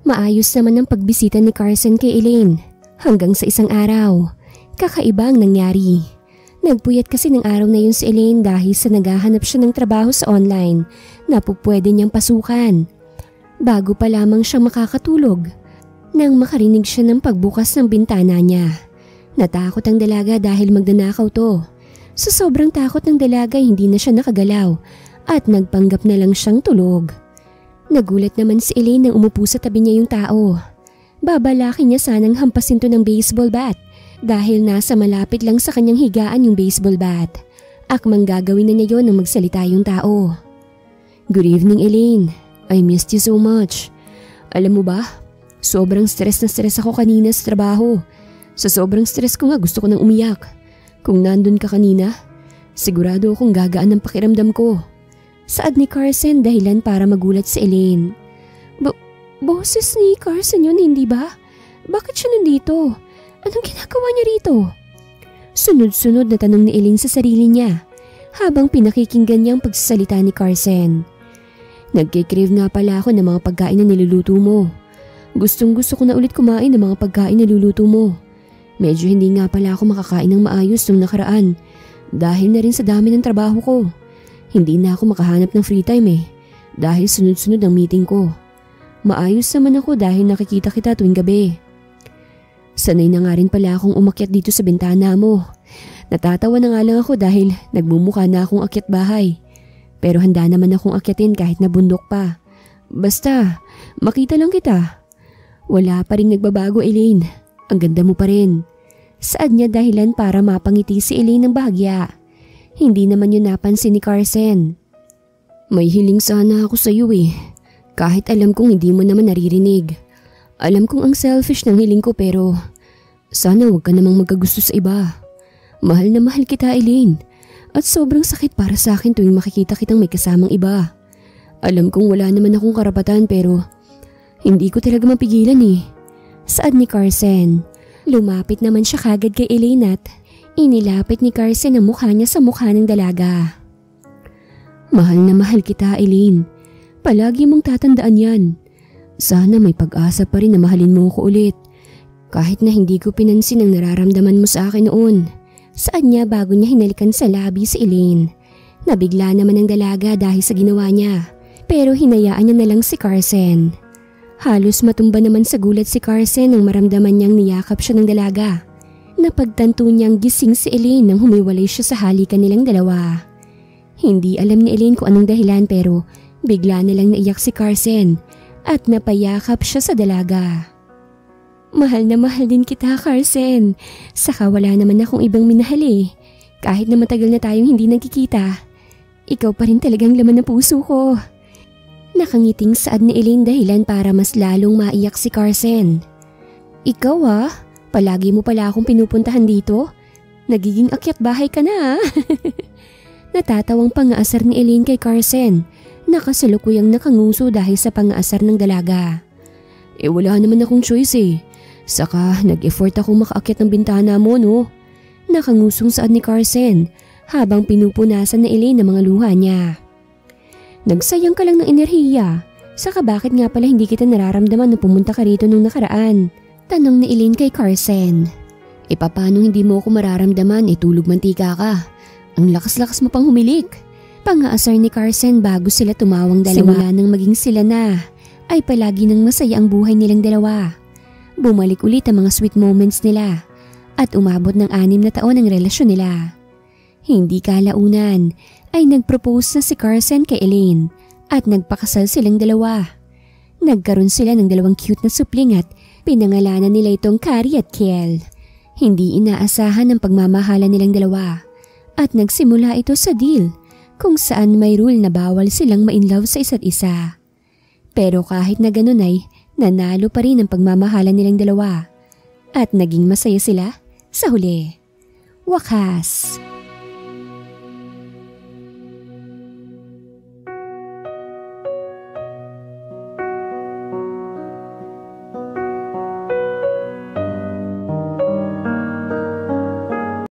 Maayos naman ang pagbisita ni Carson kay Elaine hanggang sa isang araw. Kakaiba ang nangyari. Nagpuyat kasi ng araw na yun si Elaine dahil sa naghahanap siya ng trabaho sa online na pupwede niyang pasukan. Bago pa lamang siyang makakatulog nang makarinig siya ng pagbukas ng bintana niya. Natakot ang dalaga dahil magdanakaw to. Sa sobrang takot ng dalaga hindi na siya nakagalaw at nagpanggap na lang siyang tulog. Nagulat naman si Elaine nang umupo sa tabi niya yung tao. Babalakin niya sanang hampasin to ng baseball bat dahil nasa malapit lang sa kanyang higaan yung baseball bat. Akmang gagawin na niya yon nang magsalita yung tao. Good evening, Elaine. I missed you so much. Alam mo ba, sobrang stress na stress ako kanina sa trabaho. Sa sobrang stress ko nga gusto ko nang umiyak. Kung nandun ka kanina, sigurado akong gagaan ng pakiramdam ko. Saad ni Carson dahilan para magulat si Elaine. Boses ni Carson yun, hindi ba? Bakit siya nandito? Anong ginagawa niya rito? Sunod-sunod na tanong ni Elaine sa sarili niya habang pinakikinggan niya ang pagsasalita ni Carson. Nagkikrave nga pala ako ng mga pagkain na niluluto mo. Gustong-gusto ko na ulit kumain ng mga pagkain na niluluto mo. Medyo hindi nga pala ako makakain ng maayos nung nakaraan dahil na rin sa dami ng trabaho ko. Hindi na ako makahanap ng free time dahil sunod-sunod ang meeting ko. Maayos naman ako dahil nakikita kita tuwing gabi. Sanay na nga rin pala akong umakyat dito sa bintana mo. Natatawa na nga lang ako dahil nagmumukha na akong akyat bahay. Pero handa naman akong akyatin kahit na bundok pa. Basta, makita lang kita. Wala pa rin nagbabago, Elaine. Ang ganda mo pa rin. Saad niya dahilan para mapangiti si Elaine ng bahagya. Hindi naman yun napansin ni Carson. May hiling sana ako sa iyo kahit alam kong hindi mo naman naririnig. Alam kong ang selfish ng hiling ko pero sana huwag ka namang magkagusto sa iba. Mahal na mahal kita, Elaine. At sobrang sakit para sa akin tuwing makikita kitang may kasamang iba. Alam kong wala naman akong karapatan pero hindi ko talaga mapigilan Saad ni Carson Lumapit naman siya kagad kay Elaine at inilapit ni Carson ang mukha niya sa mukha ng dalaga. Mahal na mahal kita, Elaine. Palagi mong tatandaan yan. Sana may pag-asa pa rin na mahalin mo ko ulit. Kahit na hindi ko pinansin ang nararamdaman mo sa akin noon. Saan niya bago niya hinalikan sa labi si Elaine. Nabigla naman ang dalaga dahil sa ginawa niya. Pero hinayaan niya na lang si Carson. Halos matumba naman sa gulat si Carson nang maramdaman niyang niyakap siya ng dalaga. Napagtanto niyang gising si Elaine nang humiwalay siya sa halikan nilang dalawa. Hindi alam ni Elaine kung anong dahilan pero bigla na lang naiyak si Carson at napayakap siya sa dalaga. Mahal na mahal din kita, Carson. Saka wala naman akong ibang minahal eh. Kahit na matagal na tayong hindi nagkikita, ikaw pa rin talagang laman ng puso ko. Nakangiting saad ni Elaine dahilan para mas lalong maiyak si Carson. Ikaw palagi mo pala akong pinupuntahan dito. Nagiging akyat bahay ka na Natatawang pangaasar ni Elaine kay Carson. Nakasalukuyang nakanguso dahil sa pangaasar ng dalaga. Wala naman akong choice eh. Saka nag-effort akong makaakyat ng bintana mo no. Nakangusong saad ni Carson habang pinupunasan ni Elaine ang mga luha niya. Nagsayang ka lang ng enerhiya. Saka bakit nga pala hindi kita nararamdaman na pumunta ka rito nung nakaraan? Tanong ni Elaine kay Carson. Paano hindi mo ako mararamdaman tulog mantika ka? Ang lakas-lakas mo pang humilik. Pangaasar ni Carson bago sila tumawang dalawa. Simula nang maging sila na, ay palagi nang masaya ang buhay nilang dalawa. Bumalik ulit ang mga sweet moments nila at umabot ng 6 na taon ang relasyon nila. Hindi kalaunan ay nag-propose na si Carson kay Elaine at nagpakasal silang dalawa. Nagkaroon sila ng 2 cute na supling at pinangalanan nila itong Carrie at Kiel. Hindi inaasahan ang pagmamahalan nilang dalawa at nagsimula ito sa deal kung saan may rule na bawal silang ma-inlove sa isa't isa. Pero kahit na ganun ay nanalo pa rin ang pagmamahalan nilang dalawa at naging masaya sila sa huli. Wakas.